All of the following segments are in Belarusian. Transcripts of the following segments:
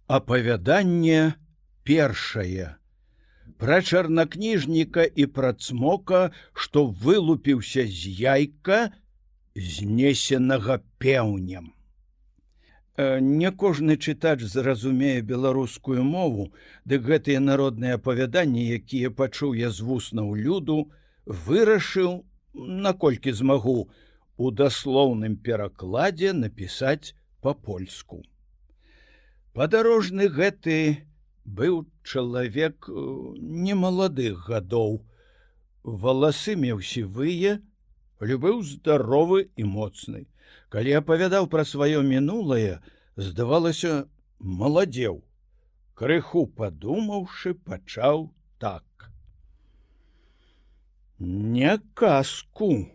Апавяданне першае. Пра чарнакніжніка і пра цмока, што вылупіўся з яйка, знесенага пеўнем. Не кожны чытач зразумее беларускую мову, дык гэтыя народныя апавяданні, якія пачуў я з вуснаў люду, вырашыў, наколькі змагу, у даслоўным перакладзе напісаць па-польску. Падарожны гэты быў чалавек немаладых гадоў. Валасы меў сівыя, але быў здаровы і моцны. Калі апавядаў пра сваё мінулае, здавалася, маладзеў. Крыху падумаўшы, пачаў так. Не казку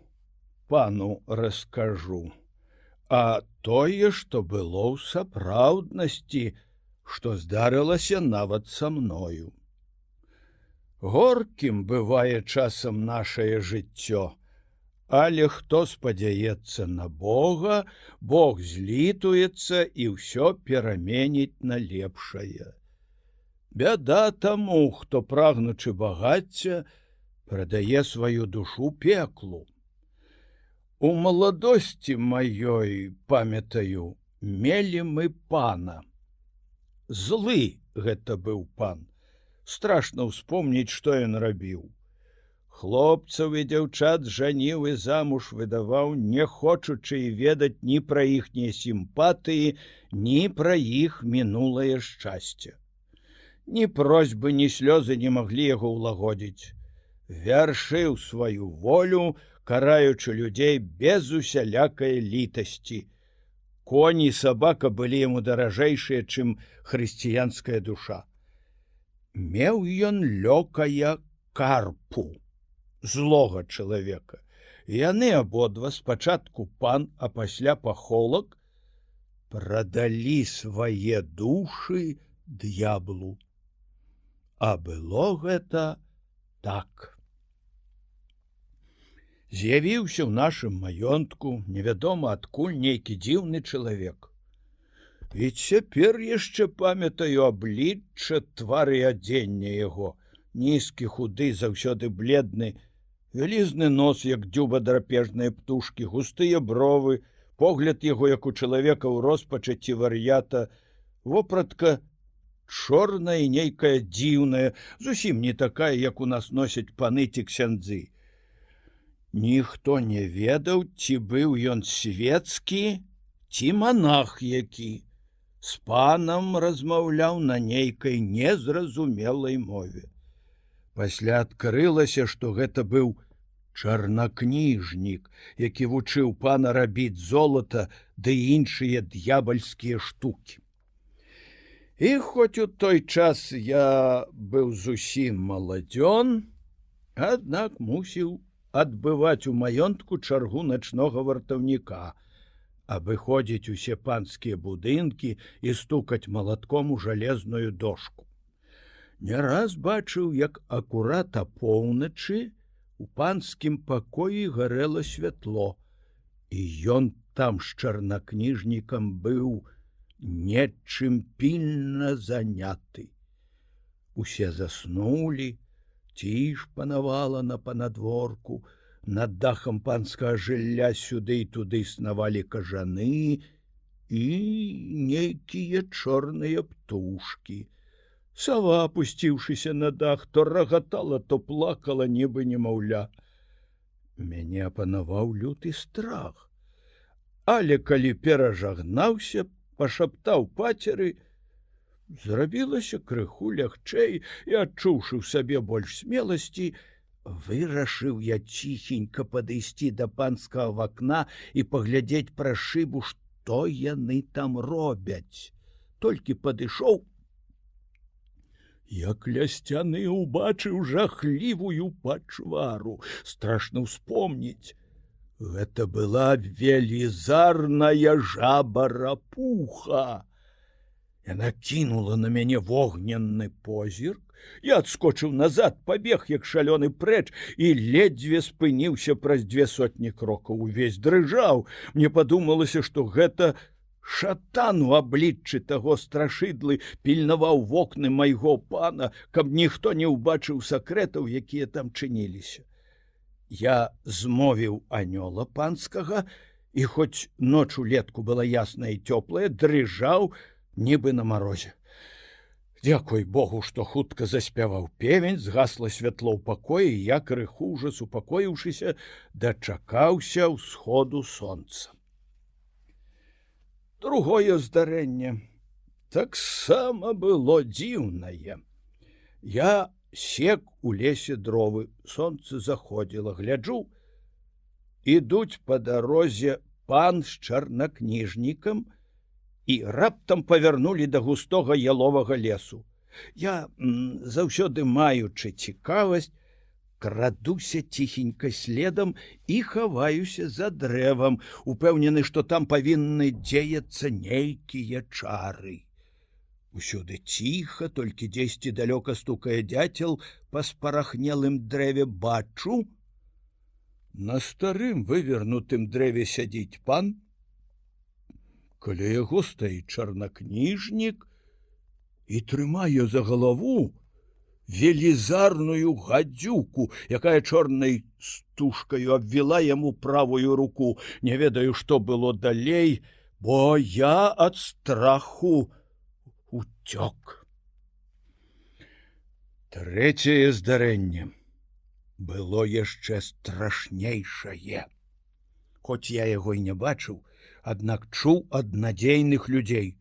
пану раскажу, а тое, што было ў сапраўднасці, што здарылася нават са мною. Горкім бывае часам нашае жыццё, але хто спадзяецца на Бога, Бог злітуецца і ўсё пераменіць на лепшае. Бяда таму, хто, прагнучы багацця, прадае сваю душу пеклу. У маладосці маёй, памятаю, мелі мы пана. Злы гэта быў пан. Страшна ўспомніць, што ён рабіў. Хлопцаў і дзяўчат жаніў і замуж выдаваў, не хочучы і ведаць ні пра іхнія сімпатыі, ні пра іх мінулае шчасце. Ні просьбы, ні слёзы не маглі яго ўлагодзіць. Вяршыў сваю волю, караючы людзей без усялякай літасці. Коні і сабака былі яму даражэйшыя, чым хрысціянская душа. Меў ён лёкая карпу, злога чалавека. Яны абодва, спачатку пан, а пасля пахолак, прадалі свае душы д'яблу. А было гэта так. З'явіўся ў нашым маёнтку, невядома адкуль, нейкі дзіўны чалавек. І цяпер яшчэ памятаю аблічча, твар і адзенне яго. Нізкі, худы, заўсёды бледны, вялізны нос, як дзюба драпежнай птушкі, густыя бровы, погляд яго, як у чалавека ў роспачаці вар'ята, вопратка чорная і нейкая дзіўная, зусім не такая, як у нас носяць паны ці ксяндзы. Ніхто не ведаў, ці быў ён свецкі, ці манах які. З панам размаўляў на нейкай незразумелай мове. Пасля адкрылася, што гэта быў чарнакніжнік, які вучыў пана рабіць золата ды іншыя д'ябальскія штукі. І хоць у той час я быў зусім маладзён, аднак мусіў адбываць у маёнтку чаргу начнога вартаўніка, абыходзіць усе панскія будынкі і стукаць малатком у жалезную дошку. Не раз бачыў, як акурат апоўначы у панскім пакоі гарэла святло, і ён там з чарнакніжнікам быў нечым пільна заняты. Усе заснулі, ціш панавала на панадворку, над дахам панскага жылля сюды і туды снавалі кажаны і нейкія чорныя птушкі. Сава, апусціўшыся на дах, то рагатала, то плакала, нібы немаўля. Мяне апанаваў люты страх. Але калі перажагнаўся, пашаптаў пацеры, зрабілася крыху лягчэй і, адчуўшы ў сабе больш смеласці, вырашыў я ціхенька падысці да панскага вакна і паглядзець праз шыбу, што яны там робяць. Толькі падышоў, як ля сцяны убачыў жахлівую пачвару. Страшна ўспомніць. Гэта была велізарная жаба-рапуха. Яна кінула на мяне вогненны позірк. Я адскочыў назад, пабег, як шалёны прэч, і ледзьве спыніўся праз 200 крокаў. Увесь дрыжаў. Мне падумалася, што гэта Шатан у абліччы таго страшыдлы пільнаваў вокны майго пана, каб ніхто не ўбачыў сакрэтаў, якія там чыніліся. Я змовіў анёла панскага, і хоць ноч улетку была ясная і цёплая, дрыжаў, нібы на марозе. Дзякуй Богу, што хутка заспяваў певень, згасла святло ў пакоі, і я, крыху ўжо супакоіўшыся, дачакаўся ўсходу сонца. Другое здарэнне таксама было дзіўнае. Я сек у лесе дровы, сонца заходзіла, гляджу, ідуць па дарозе пан з чарнакніжнікам і раптам павярнулі да густога яловага лесу. Я, заўсёды маючы цікавасць, крадуся ціхенька следам і хаваюся за дрэвам, упэўнены, што там павінны дзеяцца нейкія чары. Усюды ціха, толькі дзесьці далёка стукае дзяцел па спарахнелым дрэве, бачу. На старым вывернутым дрэве сядзіць пан, каля яго стаіць чарнакніжнік і трымае за галаву велізарную гадзюку, якая чорнай стужкаю абвіла яму правую руку. Не ведаю, што было далей, бо я ад страху уцёк. Трэцяе здарэнне было яшчэ страшнейшае. Хоць я яго і не бачыў, аднак чуў ад надзейных людзей,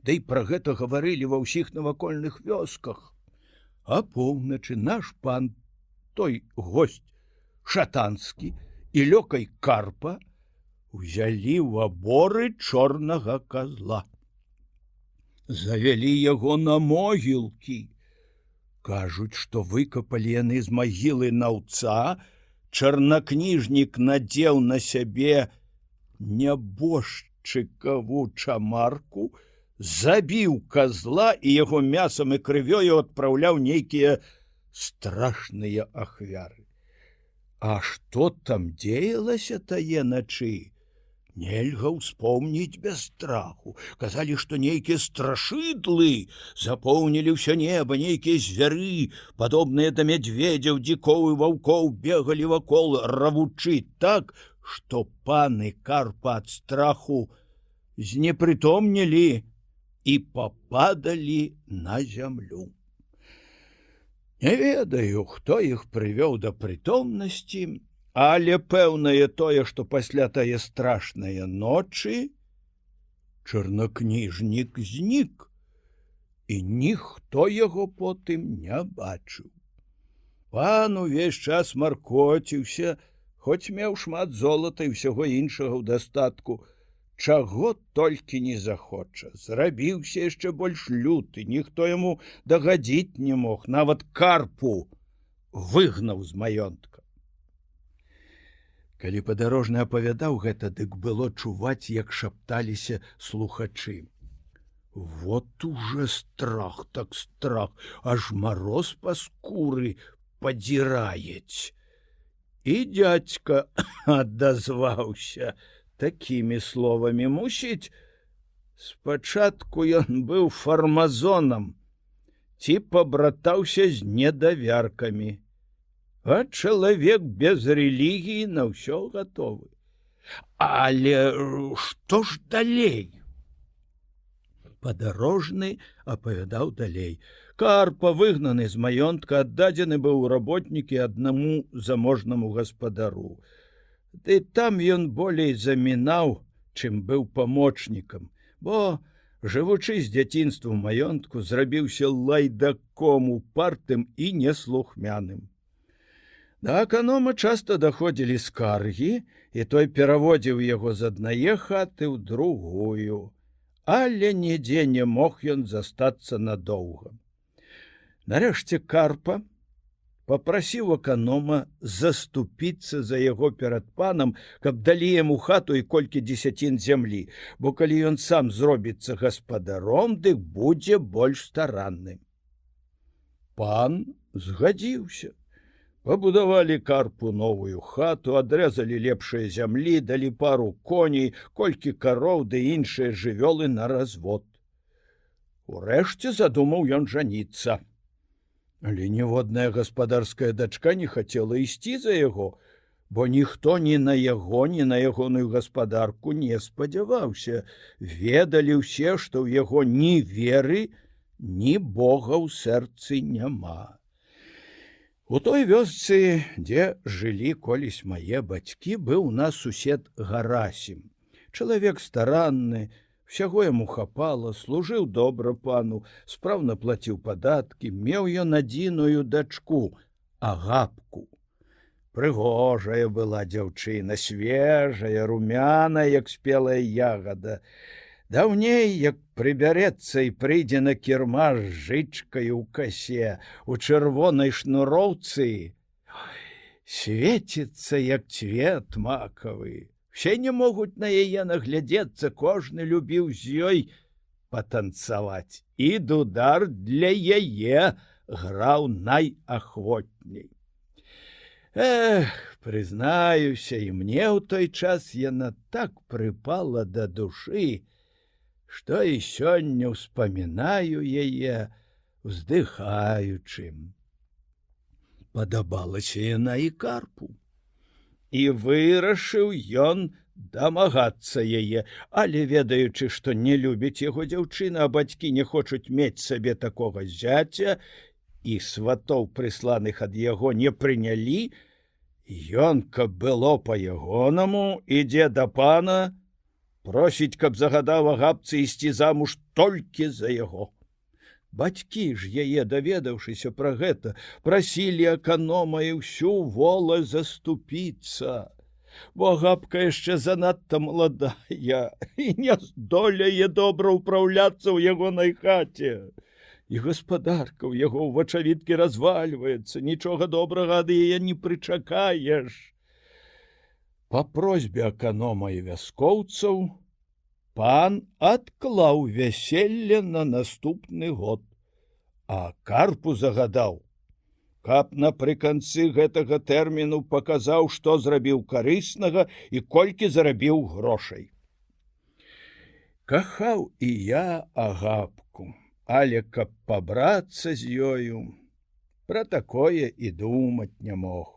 ды і пра гэта гаварылі ва ўсіх навакольных вёсках. А поўначы наш пан, той госць шатанскі і лёкай карпа, узялі ў аборы чорнага казла. Завялі яго на могілкі. Кажуць, што выкапалі яны з магілы наўца, чарнакніжнік надзеў на сябе нябожчыкаву чамарку, забіў казла і яго мясам і крывёю адпраўляў нейкія страшныя ахвяры. А што там дзеялася тае начы, нельга ўспомніць без страху. Казалі, што нейкія страшыдлы запоўнілі ўсё неба, нейкія звяры, падобныя да мядзведзяў, дзікоў і ваўкоў, бегалі вакол, равучы так, што паны карпа ад страху знепрытомнілі і пападалі на зямлю. Не ведаю, хто іх прывёў да прытомнасці, але пэўнае тое, што пасля тае страшнае ночы чарнакніжнік знік, і ніхто яго потым не бачыў. Пан увесь час маркоціўся, хоць меў шмат золата і ўсяго іншага ў дастатку, чаго толькі не захоча. Зрабіўся яшчэ больш люты, ніхто яму дагадзіць не мог, нават карпу выгнаў з маёнтка. Калі падарожны апавядаў гэта, дык было чуваць, як шапталіся слухачы. Вот уже страх, так страх, аж мароз па скуры падзіраюць. І дзядзька адазваўся такімі словамі. Мусіць, спачатку ён быў фармазонам ці пабратаўся з недавяркамі, а чалавек без рэлігіі на ўсё гатовы. Але што ж далей? Падарожны апавядаў далей. Карпа, выгнаны з маёнтка, аддадзены быў у работнікі аднаму заможнаму гаспадару. Ды там ён болей замінаў, чым быў памочнікам, бо, жывучы з дзяцінства ў маёнтку, зрабіўся лайдаком упартым і неслухмяным. Да аканома часта даходзілі скаргі, і той пераводзіў яго з аднае хаты ў другую, але нідзе не мог ён застацца надоўга. Нарэшце карпа папрасіў аканома заступіцца за яго перад панам, каб далі яму хату і колькі дзесяцін зямлі, бо калі ён сам зробіцца гаспадаром, дык будзе больш старанным. Пан згадзіўся. Пабудавалі карпу новую хату, адрэзалі лепшыя зямлі, далі пару коней, колькі кароў ды іншыя жывёлы на развод. Урэшце задумаў ён жаніцца. Але ніводная гаспадарская дачка не хацела ісці за яго, бо ніхто ні на яго, ні на ягоную гаспадарку не спадзяваўся. Ведалі ўсе, што ў яго ні веры, ні Бога ў сэрцы няма. У той вёсцы, дзе жылі колісь мае бацькі, быў у нас сусед Гарасім. Чалавек старанны, усяго яму хапала, служыў добра пану, спраўна плаціў падаткі, меў ён адзіную дачку, Агапку. Прыгожая была дзяўчына, свежая, румяная, як спелая ягада. Даўней, як прыбярэцца і прыйдзе на кірмаш з жычкаю ў касе, у чырвонай шнуроўцы, свеціцца, як цвет макавы. Все не могуць на яе наглядзецца, кожны любіў з ёй патанцаваць. І дудар для яе граў найахвотней. Прызнаюся, і мне ў той час яна так прыпала да душы, што і сёння ўспамінаю яе, уздыхаючым. Падабалася яна і карпу. І вырашыў ён дамагацца яе, але ведаючы, што не любіць яго дзяўчына, а бацькі не хочуць мець сабе такога зяця, і сватоў, прысланых ад яго, не прынялі, ён, каб было па-ягонаму, ідзе да пана, просіць, каб загадаў Агапцы ісці замуж толькі за яго. Бацькі ж яе, даведаўшыся пра гэта, прасілі аканома і ўсю воласць заступіцца, бо Агапка яшчэ занадта маладая і не здолее добра ўпраўляцца ў ягонай хаце. І гаспадарка ў яго ў вачавіткі развальваецца, нічога добрага ад яе не прычакаеш. Па просьбе аканома і вяскоўцаў пан адклаў вяселле на наступны год, а карпу загадаў, каб напрыканцы гэтага тэрміну паказаў, што зрабіў карыснага і колькі зарабіў грошай. Кахаў і я Агапку, але каб пабрацца з ёю, пра такое і думаць не мог.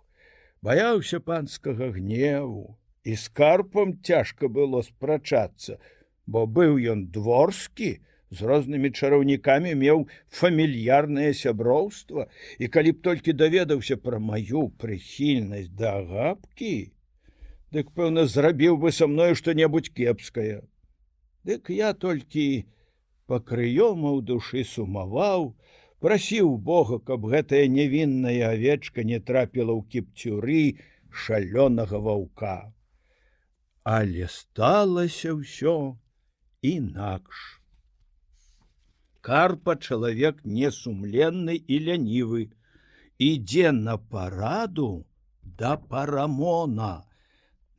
Баяўся панскага гневу, і з карпам цяжка было спрачацца, бо быў ён дворскі, з рознымі чараўнікамі меў фамільярнае сяброўства, і калі б толькі даведаўся пра маю прыхільнасць да Агапкі, дык, пэўна, зрабіў бы са мною што-небудзь кепскае. Дык я толькі пакрыёма ў душы сумаваў, прасіў Бога, каб гэтая нявінная авечка не трапіла ў кіпцюры шалёнага ваўка. Але сталася ўсё інакш. Карпа чалавек несумленны і лянівы, ідзе на параду да Парамона,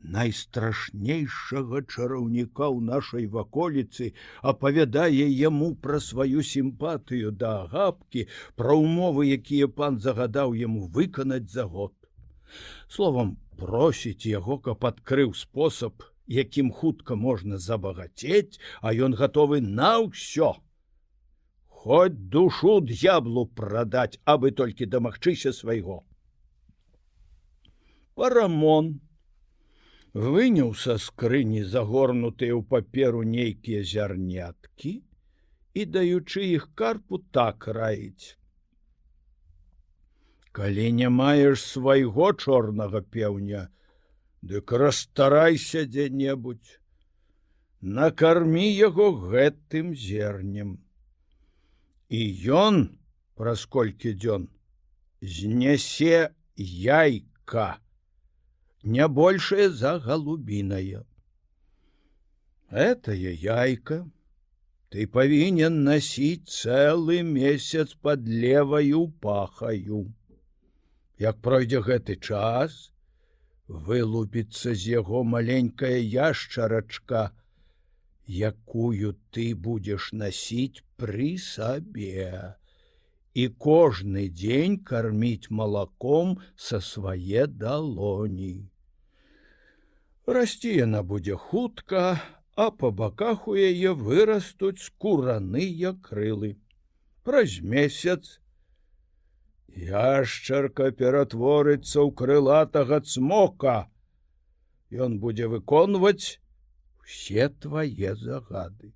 найстрашнейшага чараўніка ў нашай ваколіцы, апавядае яму пра сваю сімпатыю да Агапкі, пра ўмовы, якія пан загадаў яму выканаць за год. Словам, просіць яго, каб адкрыў спосаб, якім хутка можна забагацець, а ён гатовы на ўсё. Хоць душу д'яблу прадаць, абы толькі дамагчыся свайго. Парамон выняў са скрыні загорнутыя ў паперу нейкія зярняткі і, даючы іх карпу, так раіць. Калі не маеш свайго чорнага пеўня, дык расстарайся дзе-небудзь, накармі яго гэтым зернем. І ён, праз колькі дзён, знясе яйка, не большее за голубиное. Этае яйка ты павінен насіць цэлы месяц пад леваю пахаю. Як пройдзе гэты час, вылупіцца з яго маленькая яшчарачка, якую ты будзеш насіць пры сабе. і кожны дзень карміць малаком са свае далоні. Расці яна будзе хутка, а па баках у яе вырастуць скураныя крылы. Праз месяц яшчарка ператворыцца ў крылатага цмока. Ён будзе выконваць усе твае загады.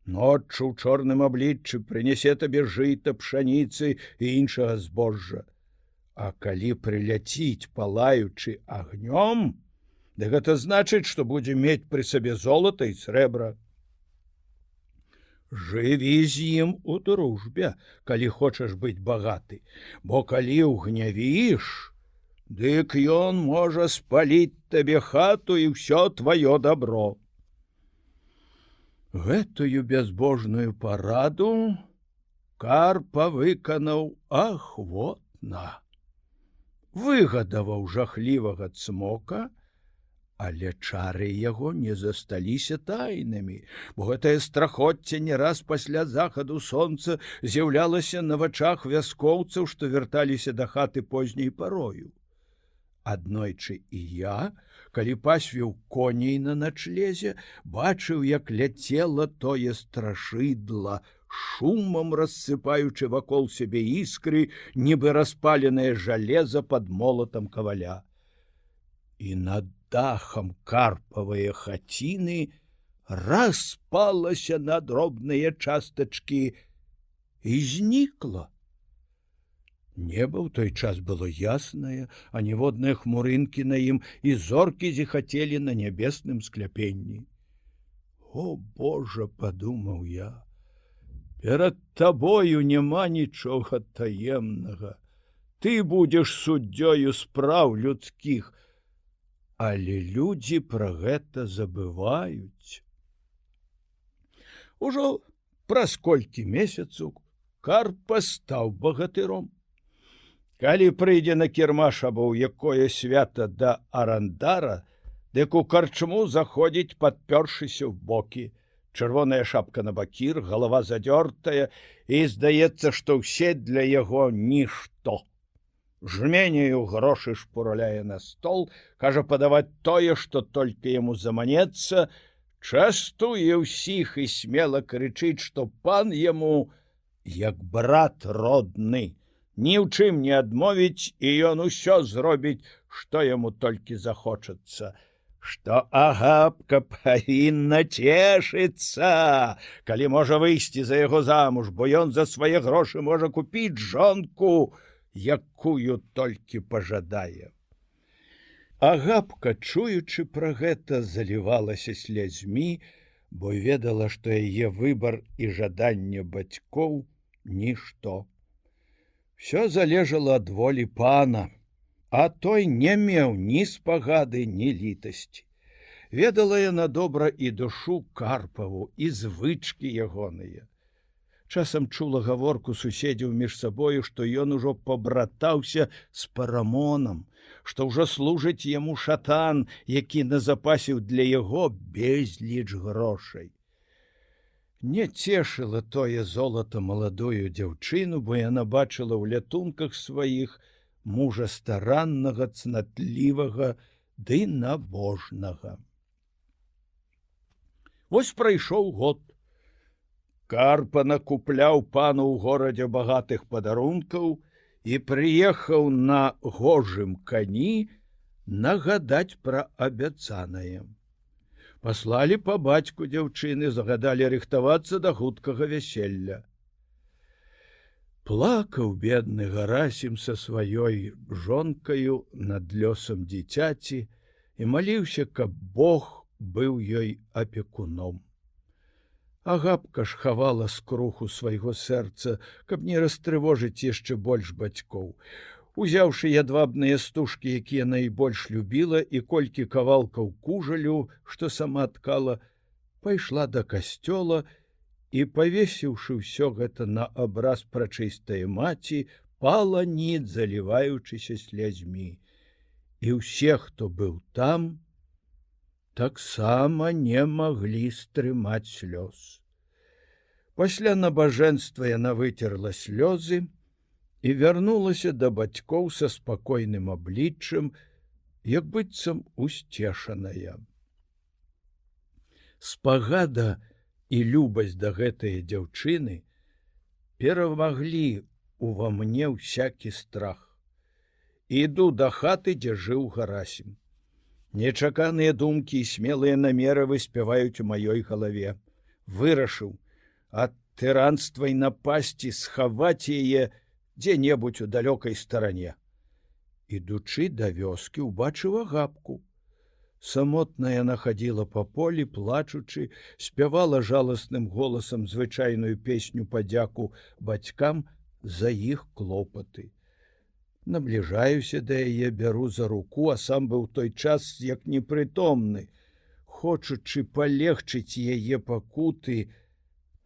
Ноччу ў чорным абліччы прынясе табе жыта, пшаніцы і іншага збожжа. А калі прыляціць палаючы агнём, дык гэта значыць, што будзе мець пры сабе золата і срэбра. Жыві з ім у дружбе, калі хочаш быць багаты, бо калі ўгнявіш, дык ён можа спаліць табе хату і ўсё тваё дабро. Гэтую бязбожную параду Карпа выканаў ахвотна. Выгадаваў жахлівага цмока, але чары яго не засталіся тайнымі, бо гэтае страхоцце не раз пасля захаду сонца з'яўлялася на вачах вяскоўцаў, што вярталіся да хаты позняй парою. Аднойчы і я, калі пасвіў коней на начлезе, бачыў, як ляцела тое страшыдла, шумам рассыпаючы вакол сябе іскры, нібы распаленае жалеза пад молатам каваля. І над дахам карпавыя хаціны распалася на дробныя частачкі і знікла. Неба ў той час было яснае, а ніводныя хмурынкі на ім і зоркі зіхацелі на нябесным скляпенні. О, Божа, падумаў я, перад табою няма нічога таемнага. Ты будзеш суддзёю спраў людскіх, але людзі пра гэта забываюць. Ужо праз колькі месяцаў Карпа стаў багатыром. Калі прыйдзе на кірмаш або ў якое свята да арандара, дык у карчму заходзіць, падпёршыся ў бокі. Чырвоная шапка на бакір, галава задзёртая, і здаецца, што ўсе для яго нішто. Жменяю грошы шпураляе на стол, кажа падаваць тое, што толькі яму заманецца, частуе ўсіх і смела крычыць, што пан яму як брат родны. Ні ў чым не адмовіць, і ён усё зробіць, што яму толькі захочацца. Што Агапка павінна цешыцца, калі можа выйсці за яго замуж, бо ён за свае грошы можа купіць жонку, якую толькі пажадае. Агапка, чуючы пра гэта, залівалася слязьмі, бо ведала, што яе выбар і жаданне бацькоў нішто. Всё залежала ад волі пана, а той не меў ні спагады, ні літасці. Ведала яна добра і душу Карпаву, і звычкі ягоныя. Часам чула гаворку суседзяў між сабою, што ён ужо пабратаўся з Парамонам, што ўжо служыць яму шатан, які назапасіў для яго безліч грошай. Не цешыла тое золата маладую дзяўчыну, бо яна бачыла ў лятунках сваіх мужа стараннага, цнатлівага ды набожнага. Вось прайшоў год. Карпа накупляў пану ў горадзе багатых падарункаў і прыехаў на гожым кані нагадаць пра абяцанае. Паслалі па бацьку дзяўчыны, загадалі рыхтавацца да хуткага вяселля. Плакаў бедны Гарасім са сваёй жонкаю над лёсам дзіцяці і маліўся, каб Бог быў ёй апекуном. Агапка ж хавала скруху свайго сэрца, каб не растрывожыць яшчэ больш бацькоў. Узяўшы ядвабныя стужкі, якія найбольш любіла, і колькі кавалкаў кужалю, што сама ткала, пайшла да касцёла і, павесіўшы ўсё гэта на абраз прачыстай маці, пала ніц, заліваючыся слязьмі. І ўсе, хто быў там, таксама не маглі стрымаць слёз. Пасля набажэнства яна выцерла слёзы і вярнулася да бацькоў са спакойным абліччам, як быццам усцешаная. Спагада і любасць да гэтае дзяўчыны перамаглі ува мне ўсякі страх. Іду да хаты, дзе жыў Гарасім. Нечаканыя думкі і смелыя намеры выспяваюць у маёй галаве. Вырашыў ад тыранства і напасці схаваць яе дзе-небудзь у далёкай старане. Ідучы да вёскі, убачыў Агапку. Самотная яна хадзіла па полі, плачучы, спявала жаласным голасам звычайную песню падзяку бацькам за іх клопаты. Набліжаюся да яе, бяру за руку, а сам быў той час як непрытомны. Хочучы палегчыць яе пакуты,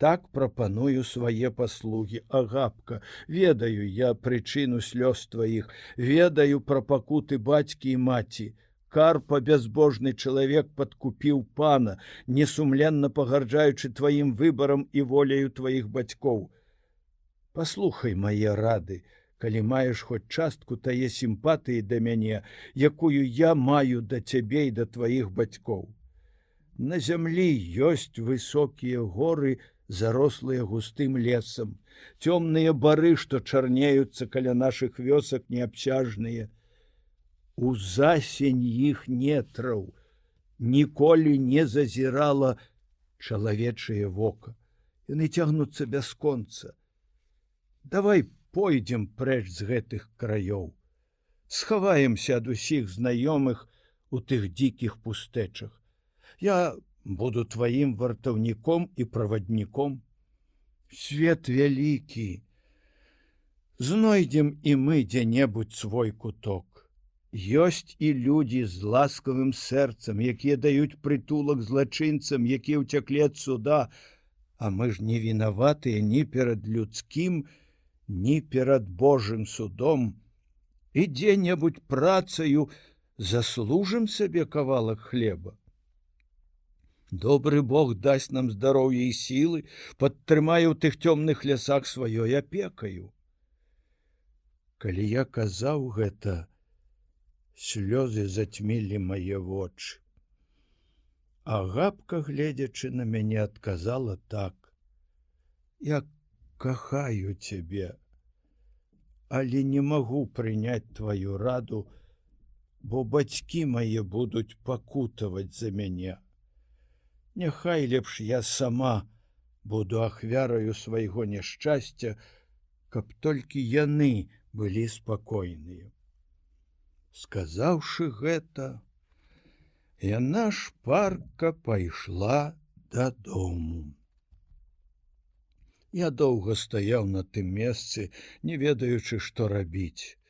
так прапаную свае паслугі. Агапка, ведаю я прычыну слёз тваіх, ведаю пра пакуты бацькі і маці. Карпа, бязбожны чалавек, падкупіў пана, несумленна пагарджаючы тваім выбарам і воляю тваіх бацькоў. Паслухай мае рады, калі маеш хоць частку тае сімпатыі да мяне, якую я маю да цябе і да тваіх бацькоў. На зямлі ёсць высокія горы, зарослыя густым лесам, цёмныя бары, што чарнеюцца каля нашых вёсак неабсяжныя. У засень іх нетраў ніколі не зазірала чалавечае вока. Яны цягнуцца бясконца. Давай пойдзем прэч з гэтых краёў. Схаваемся ад усіх знаёмых у тых дзікіх пустэчах. Я буду тваім вартаўніком і правадніком. Свет вялікі. Знойдзем і мы дзе-небудзь свой куток. Ёсць і людзі з ласкавым сэрцам, якія даюць прытулак злачынцам, якія ўцяклі ад суда, а мы ж не вінаватыя ні перад людскім, ні перад Божым судом. І дзе-небудзь працаю заслужым сабе кавалак хлеба. Добры Бог дасць нам здароўе і сілы, падтрымае ў тых цёмных лясах сваёй апекаю. Калі я казаў гэта, слёзы зацьмілі мае вочы. Агапка, гледзячы на мяне, адказала так: я кахаю цябе, але не магу прыняць тваю раду, бо бацькі мае будуць пакутаваць за мяне. Няхай лепш я сама буду ахвяраю свайго няшчасця, каб толькі яны былі спакойныя. Сказаўшы гэта, яна шпарка пайшла дадому. Я доўга стаяў на тым месцы, не ведаючы, што рабіць.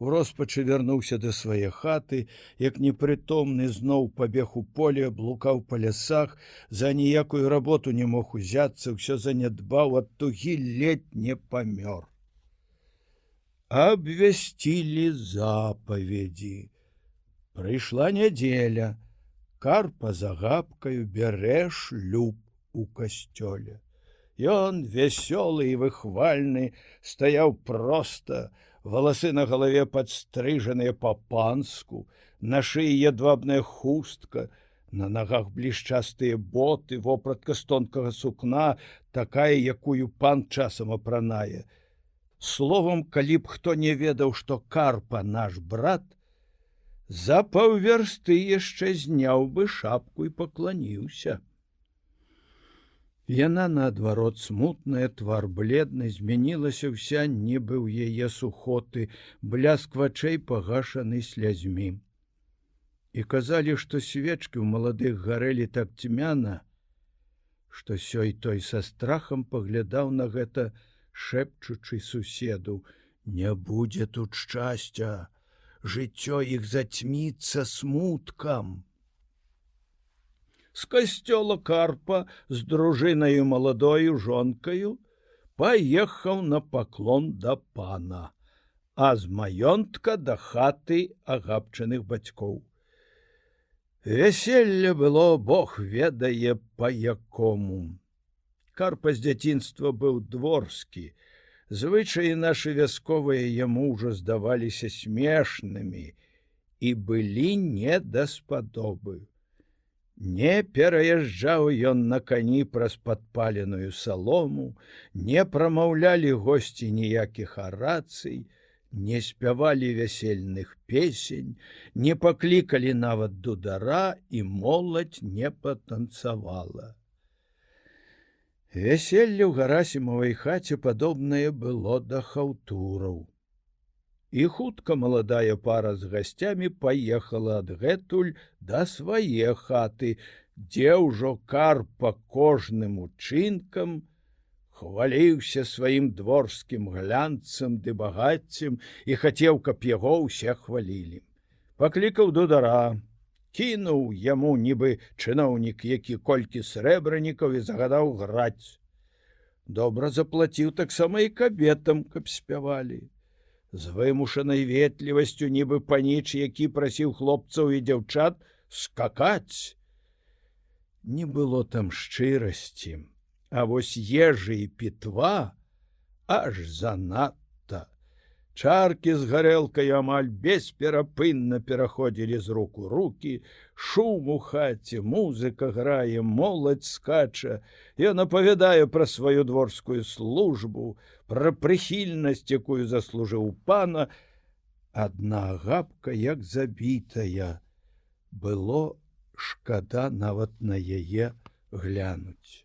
У роспачы вярнуўся да свае хаты, як непрытомны зноў пабег у поле, блукаў па лясах, за ніякую работу не мог узяцца, ўсё занядбаў, ад тугі ледзь не памёр. Абвясцілі запаведзі. Прыйшла нядзеля. Карпа з Агапкаю бярэ шлюб у касцёле. Ён, вясёлы і выхвальны, стаяў проста, валасы на галаве падстрыжаныя па-панску, на шыі ядвабная хустка, на нагах блішчастыя боты, вопратка з тонкага сукна, такая, якую пан часам апранае. Словам, калі б хто не ведаў, што Карпа наш брат, за паўвярсты яшчэ зняў бы шапку і пакланіўся. Яна, наадварот, смутная, твар бледны, змянілася ўся, нібы ў яе сухоты, бляск вачэй пагашаны слязьмі. І казалі, што свечкі ў маладых гарэлі так цьмяна, што сёй той са страхам паглядаў на гэта, шэпчучы суседу: не будзе тут шчасця, жыццё іх зацьміцца смуткам. З касцёла Карпа з дружынаю маладою жонкаю паехаў на паклон да пана, а з маёнтка да хаты Агапчыных бацькоў. Вяселле было, Бог ведае па якому. Карпа з дзяцінства быў дворскі. Звычаі нашы вясковыя яму ўжо здаваліся смешнымі і былі не даспадобы. Не пераязджаў ён на кані праз падпаленую салому, не прамаўлялі госці ніякіх арацый, не спявалі вясельных песень, не паклікалі нават дудара, і моладзь не патанцавала. Вяселле ў Гарасімавай хаце падобнае было да хаўтураў. І хутка маладая пара з гасцямі паехала адгэтуль да свае хаты, дзе ўжо Карпа кожным учынкам хваліўся сваім дворскім глянцам ды багаццем і хацеў, каб яго ўсе хвалілі. Паклікаў дудара, кінуў яму нібы чыноўнік, які колькі срэбранікаў, і загадаў граць. Добра заплаціў таксама і кабетам, каб спявалі. З вымушанай ветлівасцю, нібы паніч, які прасіў хлопцаў і дзяўчат скакаць. Не было там шчырасці, а вось ежы і пітва аж занадта. Чаркі з гарэлкаю амаль бесперапынна пераходзілі з рук у рукі, шум у хаце, музыка грае, моладзь скача. Ён апавядае пра сваю дворскую службу, пра прыхільнасць, якую заслужыў пана. Адна гапка, як забітая, было шкада нават на яе глянуць.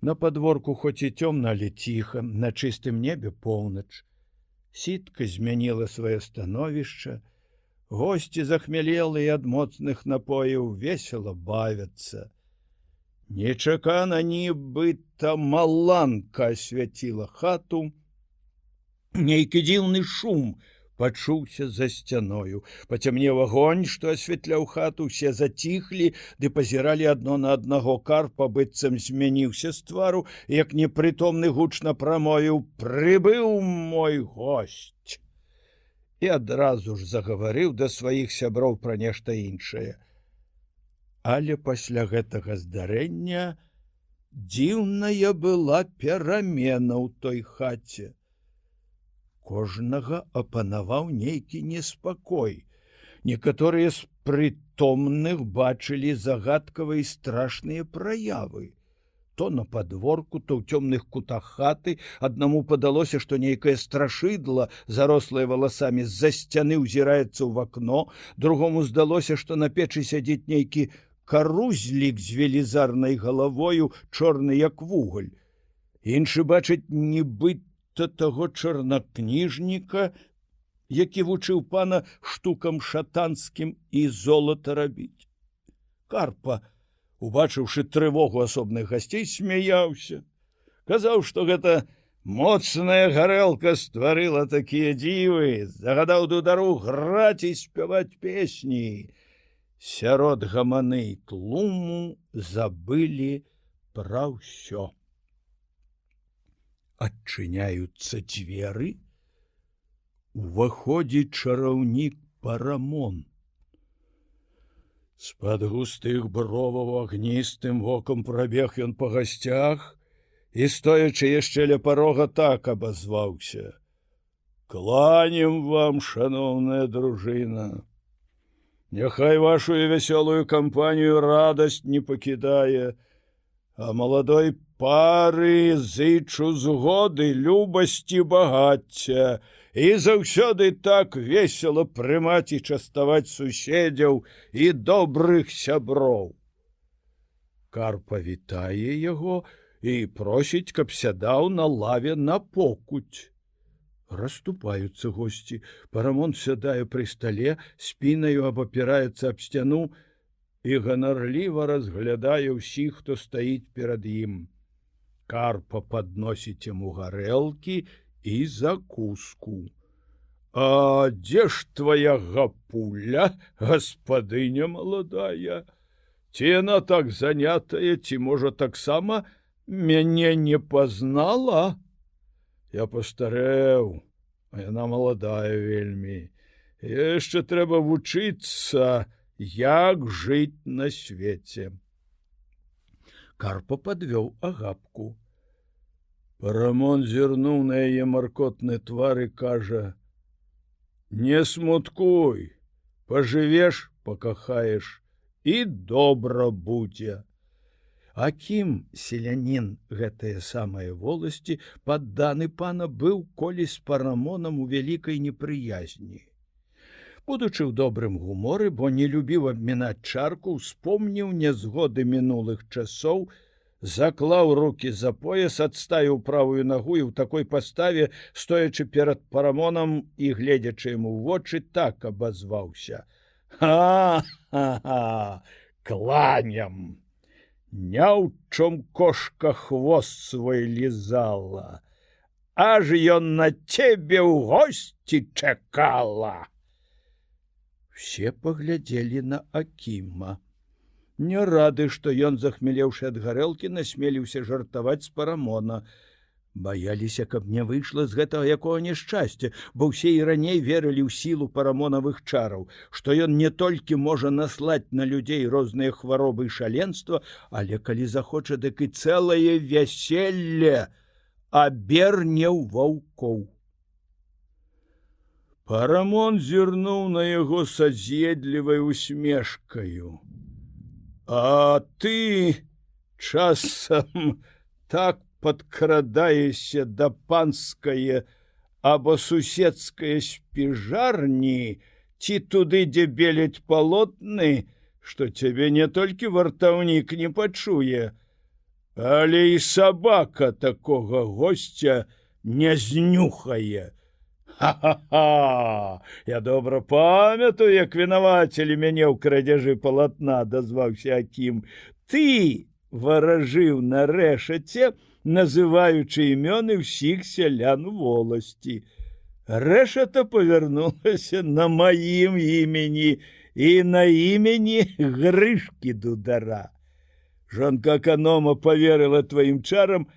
На падворку хоць і цёмна, але ціха, на чыстым небе поўнач. Сітка змяніла сваё становішча, госці захмялелыя ад моцных напояў весела бавяцца. Нечакана нібыта маланка асвяціла хату. Нейкі дзіўны шум пачуўся за сцяною. Пацямнеў агонь, што асвятляў хату, усе заціхлі ды пазіралі адно на аднаго. Карпа быццам змяніўся з твару, як непрытомны гучна прамовіў: «Прыбыў мой госць!» І адразу ж загаварыў да сваіх сяброў пра нешта іншае. Але пасля гэтага здарэння дзіўная была перамена ў той хаце. Кожнага апанаваў нейкі неспакой. Некаторыя з прытомных бачылі загадкавыя і страшныя праявы. То на падворку, то ў цёмных кутах хаты. Аднаму падалося, што нейкае страшыдла, зарослае валасамі, з-за сцяны ўзіраецца ў вакно. Другому здалося, што на печы сядзіць нейкі карузлік з велізарнай галавою, чорны як вугаль. Іншы бачыць нібыта таго чарнакніжніка, які вучыў пана штукам шатанскім і золата рабіць. Карпа, убачыўшы трывогу асобных гасцей, смяяўся. Казаў, што гэта моцная гарэлка стварыла такія дзівы, загадаў дудару граць і спяваць песні. Сярод гаманы і тлуму забылі пра ўсё. Адчыняюцца дзверы, уваходзіць чараўнік Парамон. З-пад густых броваў агністым вокам прабег ён па гасцях і, стоячы яшчэ ля парога, так абазваўся: «Кланем вам, шаноўная дружына! Няхай вашую вясёлую кампанію радасць не пакідае, а маладой пары зычу згоды, любасці, багацця і заўсёды так весела прымаць і частаваць суседзяў і добрых сяброў». Карпа вітае яго і просіць, каб сядаў на лаве на покуць. Расступаюцца госці. Парамон сядае пры стале, спінаю абапіраецца аб сцяну і ганарліва разглядае ўсіх, хто стаіць перад ім. Карпа падносіць яму гарэлкі і закуску. «А дзе ж твая гапуля, гаспадыня маладая? Ці яна так занятая, ці, можа, таксама мяне не пазнала? Я пастарэў, а яна маладая вельмі. Яшчэ трэба вучыцца, як жыць на свеце». Карпа падвёў Агапку. Парамон зірнуў на яе маркотны твар і кажа: «Не смуткуй, пажывеш, пакахаеш, і добра будзе». Акім, селянін гэтыя самыя воласці, падданы пана, быў колісь з Парамонам у вялікай непрыязні. Будучы ў добрым гуморы, бо не любіў абмінаць чарку, успомніў нязгоды мінулых часоў, заклаў рукі за пояс, адставіў правую нагу і ў такой паставе, стоячы перад Парамонам і гледзячы яму ў вочы, так абазваўся: «Ха-ха-ха! Кланям! Не ў чом кошка хвост свой лізала, аж ён на цебе ў госці чакала». Все паглядзелі на Акіма. Не рады, што ён, захмелеўшы ад гарэлкі, насмеліўся жартаваць з Парамона. Баяліся, каб не выйшла з гэтага якога няшчасця, бо ўсе і раней верылі ў сілу парамонавых чараў, што ён не толькі можа наслаць на людзей розныя хваробы і шаленства, але калі захоча, дык і цэлае вяселле аберне ў ваўкоў. Парамон зірнуў на яго са з'едлівай усмешкаю. «А ты часам так падкрадаешся да панскае або суседскае спіжарні ці туды, дзе беляць палотны, што цябе не толькі вартаўнік не пачуе, але і сабака такога госця не знюхае. Ха-ха-ха! Я добра памятаю, як вінавацілі мяне ў крадзяжы палатна», — дазваўся Акім. «Ты варажыў на рэшаце, называючы імёны ўсіх сялян воласці. Рэшата павярнулася на маім імені і на імені Грышкі Дудара. Жонка аканома поверыла тваім чарам,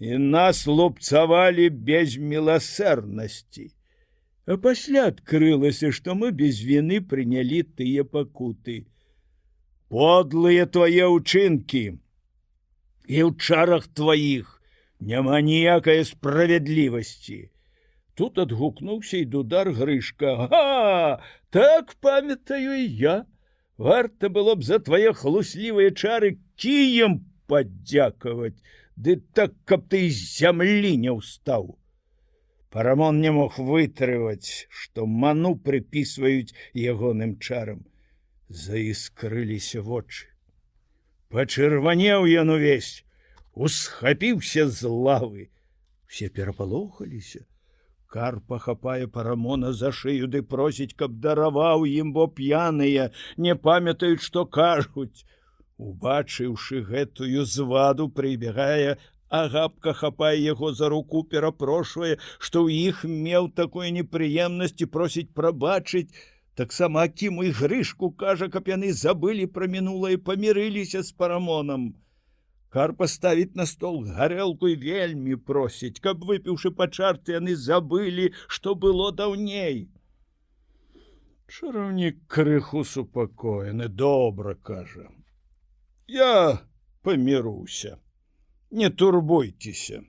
і нас лупцавалі без міласэрнасці. А пасля адкрылася, што мы без віны прынялі тыя пакуты. Подлыя твае ўчынкі, і ў чарах тваіх няма ніякай справядлівасці». Тут адгукнуўся і Дудар Грышка. «Га! Так памятаю і я. Варта было б за твае хлуслівыя чары кіем падзякаваць, ды так, каб ты з зямлі не ўстаў». Парамон не мог вытрываць, што ману прыпісваюць ягоным чарам. Заіскрыліся вочы. Пачырванеў ён увесь, усхапіўся з лавы. Все перапалохаліся. Карпа хапае Парамона за шыю ды просіць, каб дараваў ім, бо п'яныя не памятаюць, што кажуць. Убачыўшы гэтую зваду, прыбегае Агапка, хапае яго за руку, перапрошвае, што ў іх меў такую непрыемнасць і просіць прабачыць. Таксама Акіму і Грышку кажа, каб яны забылі пра мінулае, памірыліся з Парамонам. Карпа ставіць на стол гарэлку і вельмі просіць, каб, выпіўшы па чарцы, яны забылі, што было даўней. Чараўнік крыху супакоены, добра, кажа. «Я паміруся. Не турбуйцеся.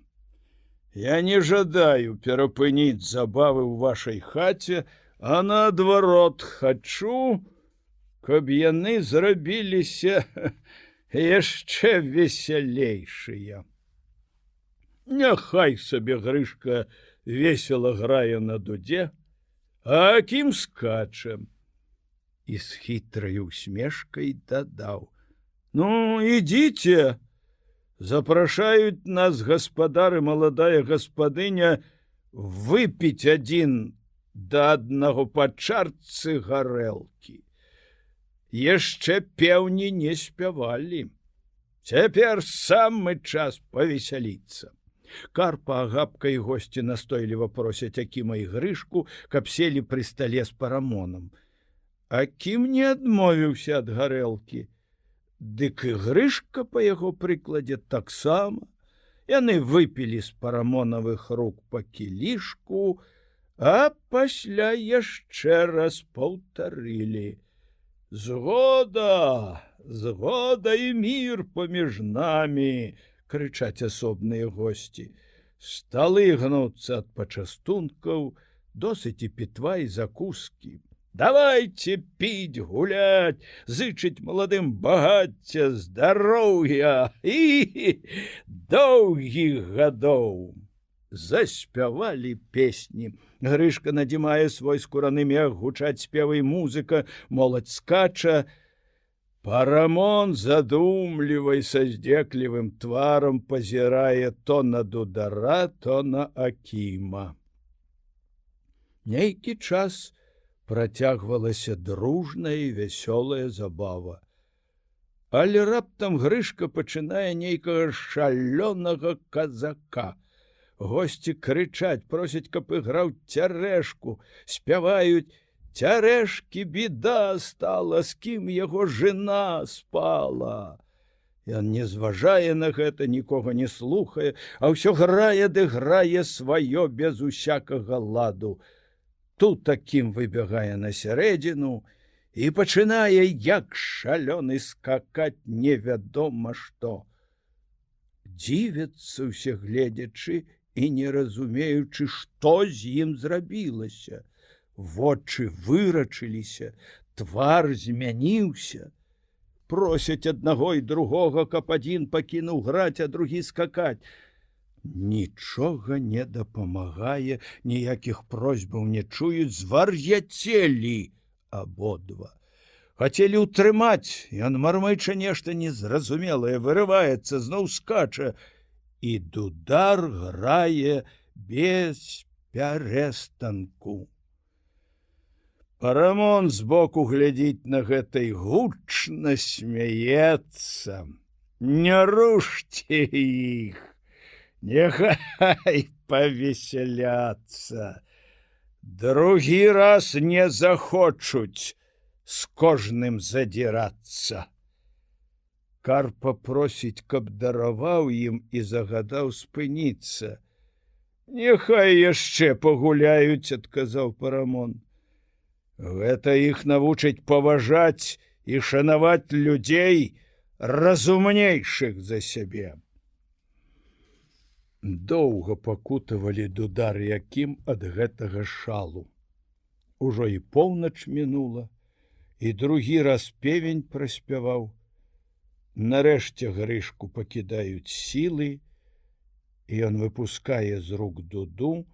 Я не жадаю перапыніць забавы ў вашай хаце, а наадварот хачу, каб яны зрабіліся яшчэ весялейшыя». Няхай сабе Грышка весела грае на дудзе, а Акім скача. І з хітрай усмешкай дадаў: «Ну, ідзіце, запрашаюць нас гаспадар і маладая гаспадыня выпіць адзін да аднаго па чарцы гарэлкі. Яшчэ пеўні не спявалі. Цяпер самы час павесяліцца». Карпа, Агапка і госці настойліва просяць Акіма і Грышку, каб селі пры стале з Парамонам. Акім не адмовіўся ад гарэлкі. Дык і Грышка па яго прыкладзе таксама. Яны выпілі з Парамонавых рук па кілішку, а пасля яшчэ раз паўтарылі: «Згода, згода і мір паміж намі, крычаць асобныя госці. Сталы гнуцца ад пачастункаў, досыць і пітва і закускі. Давайте піць, гуляць, зычыць маладым багацця, здароўя і доўгіх гадоў. Заспявалі песні. Грышка надзімае свой скураны мех, гучаць спевы і музыка, моладзь скача. Парамон задумлівай са здзеклівым тварам пазірае то на Дудара, то на Акіма. Нейкі час працягвалася дружная і вясёлая забава. Але раптам Грышка пачынае нейкага шалёнага казака. Госці крычаць, просяць, каб іграў цярэшку, спяваюць: «Цярэшкі біда стала, з кім яго жына спала». Ён не зважае на гэта, нікога не слухае, а ўсё грае ды грае сваё без усякага ладу. Тут такім выбягае на сярэдзіну і пачынае, як шалёны, скакаць невядома што. Дзівяцца ўсе гледзячы і не разумеючы, што з ім зрабілася. Вочы вырачыліся, твар змяніўся. Просяць аднаго і другога, каб адзін пакінуў граць, а другі скакаць. Нічога не дапамагае, ніякіх просьбаў не чуюць, звар'яцелі абодва. Хацелі ўтрымаць, ён мармыча нешта незразумелае, вырываецца, зноў скача, і Дудар грае без пярэстанку. Парамон збоку глядзіць на гэта і гучна смяецца. Не рушце іх, няхай павесяляцца. Другі раз не захочуць з кожным задзірацца. Карпа просіць, каб дараваў ім і загадаў спыніцца. Няхай яшчэ пагуляюць, адказаў Парамон. Гэта іх навучыць паважаць і шанаваць людзей, разумнейшых за сябе. Доўга пакутавалі Дудар і Акім ад гэтага шалу. Ужо і поўнач мінула, і другі раз певень праспяваў. Нарэшце Грышку пакідаюць сілы, і ён выпускае з рук дуду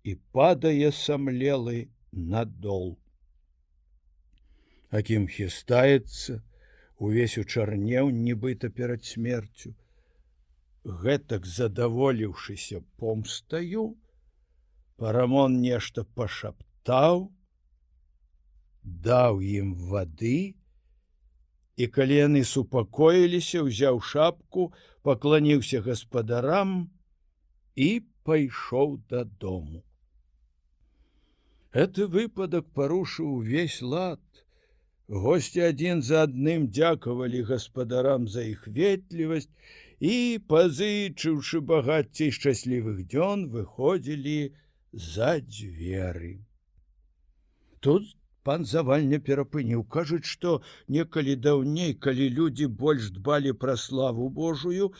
і падае самлелы на дол. Акім хістаецца, увесь учарнеў, нібыта перад смерцю. Гэтак задаволіўшыся помстаю, Парамон нешта пашаптаў, даў ім вады, і калі яны супакоіліся, узяў шапку, пакланіўся гаспадарам і пайшоў дадому. Гэты выпадак парушыў увесь лад. Госці адзін за адным дзякавалі гаспадарам за іх ветлівасць і, пазычыўшы багацця і шчаслівых дзён, выходзілі за дзверы. Тут пан Завальня перапыніў, кажуць, што некалі даўней, калі людзі больш дбалі пра славу Божую,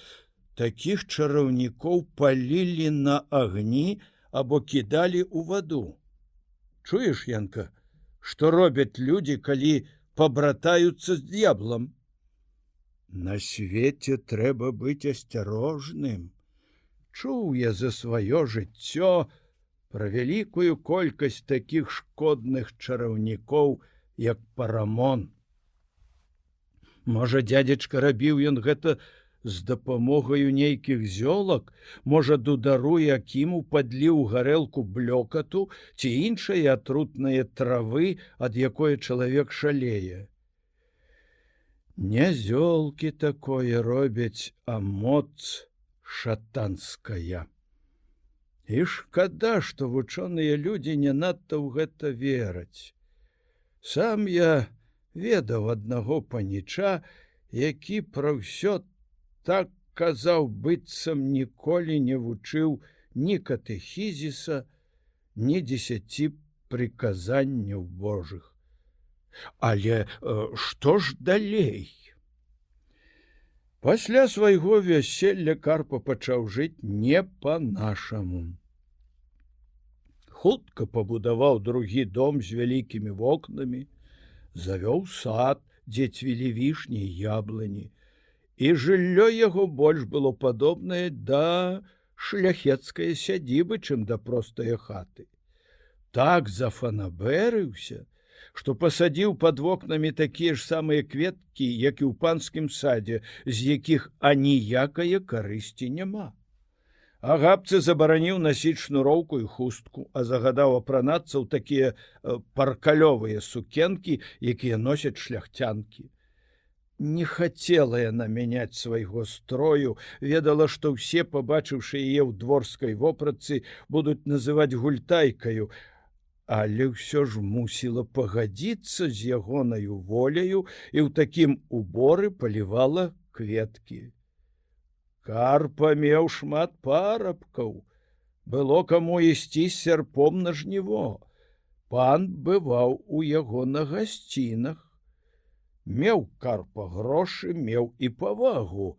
такіх чараўнікоў палілі на агні або кідалі ў ваду. Чуеш, Янка, што робяць людзі, калі пабратаюцца з д'яблам? На свеце трэба быць асцярожным. Чуў я за сваё жыццё пра вялікую колькасць такіх шкодных чараўнікоў, як Парамон. Можа, дзядзечка, рабіў ён гэта з дапамогаю нейкіх зёлак, можа, Дудару і Акіму падліў гарэлку блёкату ці іншае атрутнае травы, ад якое чалавек шалее. Не зёлкі такое робяць, а моц шатанская. І шкада, што вучоныя людзі не надта ў гэта вераць. Сам я ведаў аднаго паніча, які пра ўсё так казаў, быццам ніколі не вучыў ні катэхізіса, ні 10 прыказанняў Божых. Але што ж далей? Пасля свайго вяселля Карпа пачаў жыць не па-нашаму. Хутка пабудаваў другі дом з вялікімі вокнамі, завёў сад, дзе цвілі вішні і яблыні, і жыллё яго больш было падобнае да шляхецкай сядзібы, чым да простае хаты. Так зафанабэрыўся, што пасадзіў пад вокнамі такія ж самыя кветкі, як і ў панскім садзе, з якіх аніякае карысці няма. Агапцы забараніў насіць шнуроўку і хустку, а загадаў апранацца ў такія паркалёвыя сукенкі, якія носяць шляхцянкі. Не хацела яна мяняць свайго строю, ведала, што ўсе, пабачыўшы яе ў дворскай вопратцы, будуць называць гультайкаю, але ўсё ж мусіла пагадзіцца з ягонаю воляю і ў такім уборы палівала кветкі. Карпа меў шмат парабкаў, было каму ісці з сярпом на жніво. Пан бываў у яго на гасцінах. Меў Карпа грошы, меў і павагу,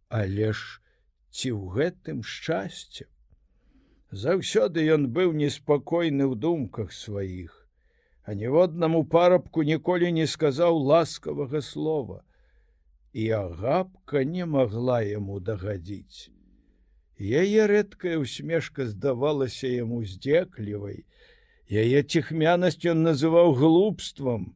але ж ці ў гэтым шчасце? Заўсёды ён быў неспакойны ў думках сваіх, а ніводнаму парабку ніколі не сказаў ласкавага слова, і Агапка не магла яму дагадзіць. Яе рэдкая усмешка здавалася яму здзеклівай, яе ціхмянасць ён называў глупствам,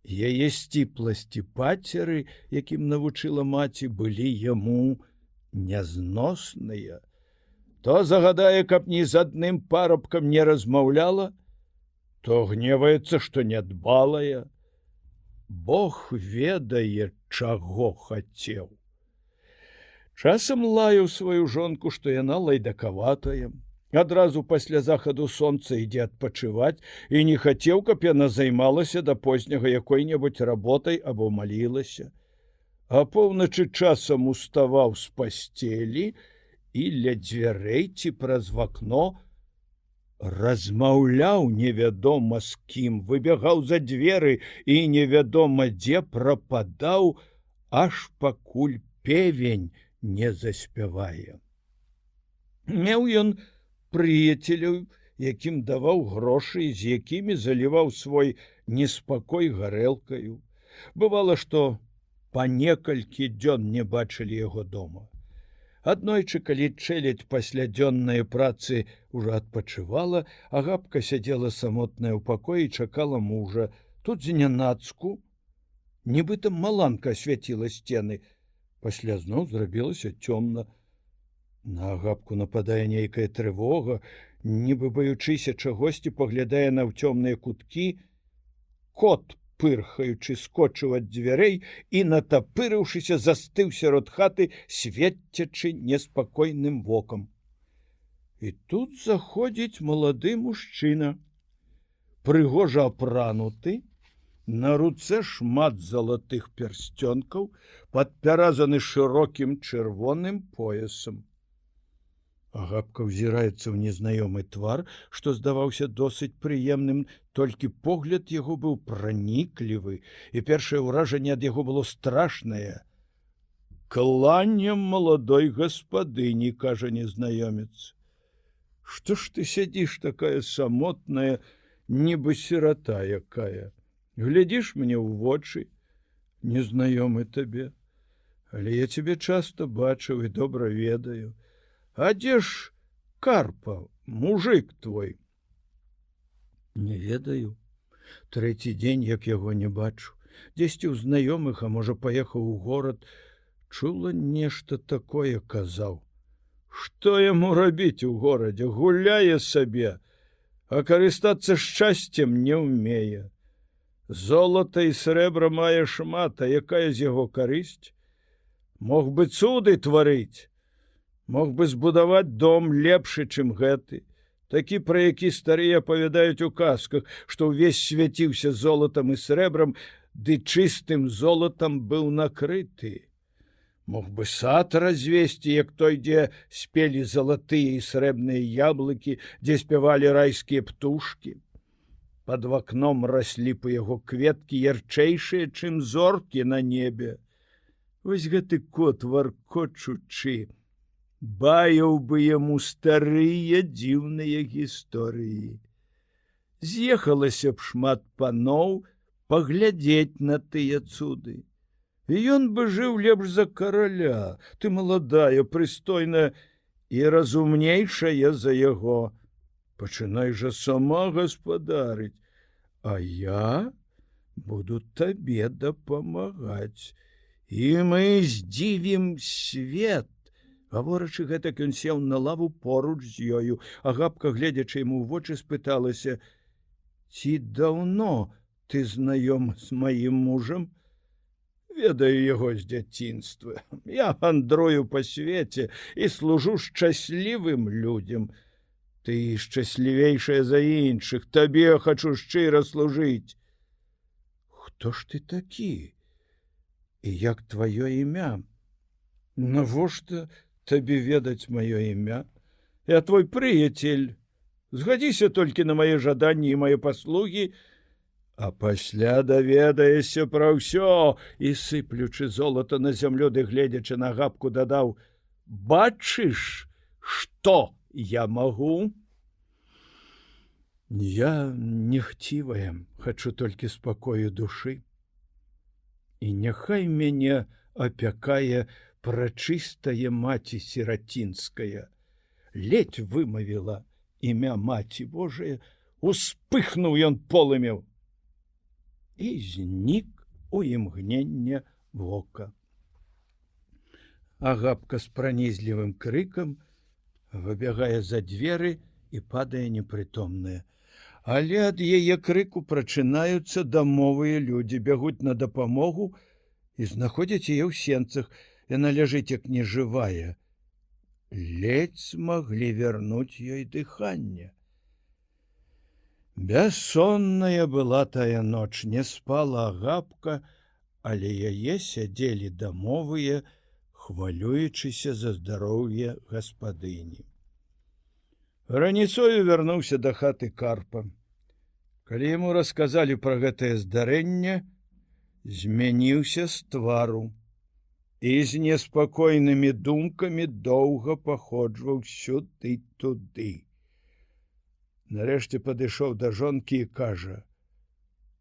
яе сціпласці пацеры, якім навучыла маці, былі яму нязносныя. То загадае, каб ні з адным парабкам не размаўляла, то гневаецца, што нядбалая. Бог ведае, чаго хацеў. Часам лаяў сваю жонку, што яна лайдакаватая. Адразу пасля захаду сонца ідзе адпачываць і не хацеў, каб яна займалася да позняга якой-небудзь работай або малілася. А поўначы часам уставаў з пасцелі і ля дзвярэй ці праз вакно размаўляў невядома з кім, выбягаў за дзверы і невядома дзе прападаў, аж пакуль певень не заспявае. Меў ён прыяцеляў, якім даваў грошы, з якімі заліваў свой неспакой гарэлкаю. Бывала, што па некалькі дзён не бачылі яго дома. Аднойчы, калі чэлядзь пасля дзённай працы ўжо адпачывала, Агапка сядзела самотная ў пакоі і чакала мужа. Тут знянацку, нібыта маланка асвяціла сцены. Пасля зноў зрабілася цёмна. На Агапку нападае нейкая трывога, нібы баючыся чагосьці, паглядае на цёмныя куткі. Кот, пырхаючы, скочыў ад дзвярэй і, натапырыўшыся, застыў сярод хаты, свецячы неспакойным вокам. І тут заходзіць малады мужчына, прыгожа апрануты, на руцэ шмат залатых пярсцёнкаў, падпяразаны шырокім чырвоным поясам. Агапка ўзіраецца ў незнаёмы твар, што здаваўся досыць прыемным, толькі погляд яго быў праніклівы, і першае ўражанне ад яго было страшнае. «Кланням маладой гаспадыні», — кажа незнаёмец. «Што ж ты сядзіш такая самотная, нібы сірата якая? Глядзіш мне ў вочы, незнаёмы табе, але я цябе часта бачыў і добра ведаю. А дзе ж Карпа, мужик твой?» «Не ведаю. Трэці дзень, як яго не бачу. Дзесьці ў знаёмых, а можа, паехаў у горад. Чула нешта такое, казаў. Што яму рабіць у горадзе? Гуляе сабе, а карыстацца шчасцем не ўмее. Золата і срэбра мае шмат, а якая з яго карысць? Мог бы цуды тварыць. Мог бы збудаваць дом лепшы, чым гэты, такі, пра які старыя апавядаюць у казках, што ўвесь свяціўся золатам і срэбрам, ды чыстым золатам быў накрыты. Мог бы сад развесці, як той, дзе спелі залатыя і срэбныя яблыкі, дзе спявалі райскія птушкі. Пад вакном раслі па яго кветкі ярчэйшыя, чым зоркі на небе. Вось гэты кот варкочучы баяў бы яму старыя дзіўныя гісторыі. З'ехалася б шмат паноў паглядзець на тыя цуды. І ён бы жыў лепш за караля. Ты маладая, прыстойная і разумнейшая за яго. Пачынай жа сама гаспадарыць, а я буду табе дапамагаць. І мы здзівім свет. Гаворачы гэтак, ён сеў на лаву поруч з ёю, а Габка, гледзячы яму ў вочы, спыталася: «Ці даўно ты знаём з маім мужам?» «Ведаю яго з дзяцінства. Я гандрую па свеце і служу шчаслівым людзям. Ты шчаслівейшая за іншых, табе хачу шчыра служыць». «Хто ж ты такі? І як тваё імя?» «Навошта табе ведаць маё імя? Я твой прыяцель. Згадзіся толькі на мае жаданні і мае паслугі, а пасля даведаешся пра ўсё». І, сыплючы золата на зямлю ды гледзячы на Габку, дадаў: «Бачыш, што я магу?» «Я нехцівая, хачу толькі спакою душы. І няхай мяне апякае прачыстая маці сірацінская». Ледзь вымавіла імя маці Божая, успыхнуў ён полымем і знік у імгненне вока. А Габка з пранізлівым крыкам выбягае за дзверы і падае непрытомная. Але ад яе крыку прачынаюцца дамовыя людзі, бягуць на дапамогу і знаходзяць яе ў сенцах. Яна ляжыць як нежывая. Ледзь змаглі вярнуць ёй дыханне. Бяссонная была тая ноч, не спала Габка, але яе сядзелі дамовыя, хвалюючыся за здароўе гаспадыні. Раніцою вярнуўся да хаты Карпа. Калі яму расказалі пра гэтае здарэнне, змяніўся з твару і з неспакойнымі думкамі доўга паходжваў сюды-туды. Нарэшце падышоў да жонкі і кажа: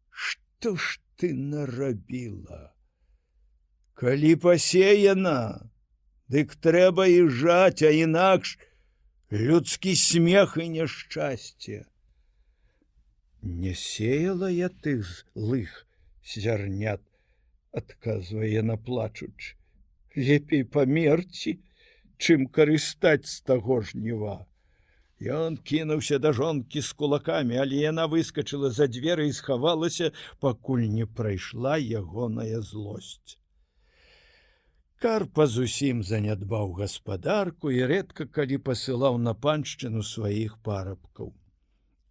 «Што ж ты нарабіла? Калі пасеяна, дык трэба і жаць, а інакш людскі смех і няшчасце». «Не сеяла я тых злых зярнят», адказвае яна плачучы. «Лепей памерці, чым карыстаць з таго жніва». Ён кінуўся да жонкі з кулакамі, але яна выскачыла за дзверы і схавалася, пакуль не прайшла ягоная злосць. Карпа зусім занядбаў гаспадарку і рэдка калі пасылаў на паншчыну сваіх парабкаў.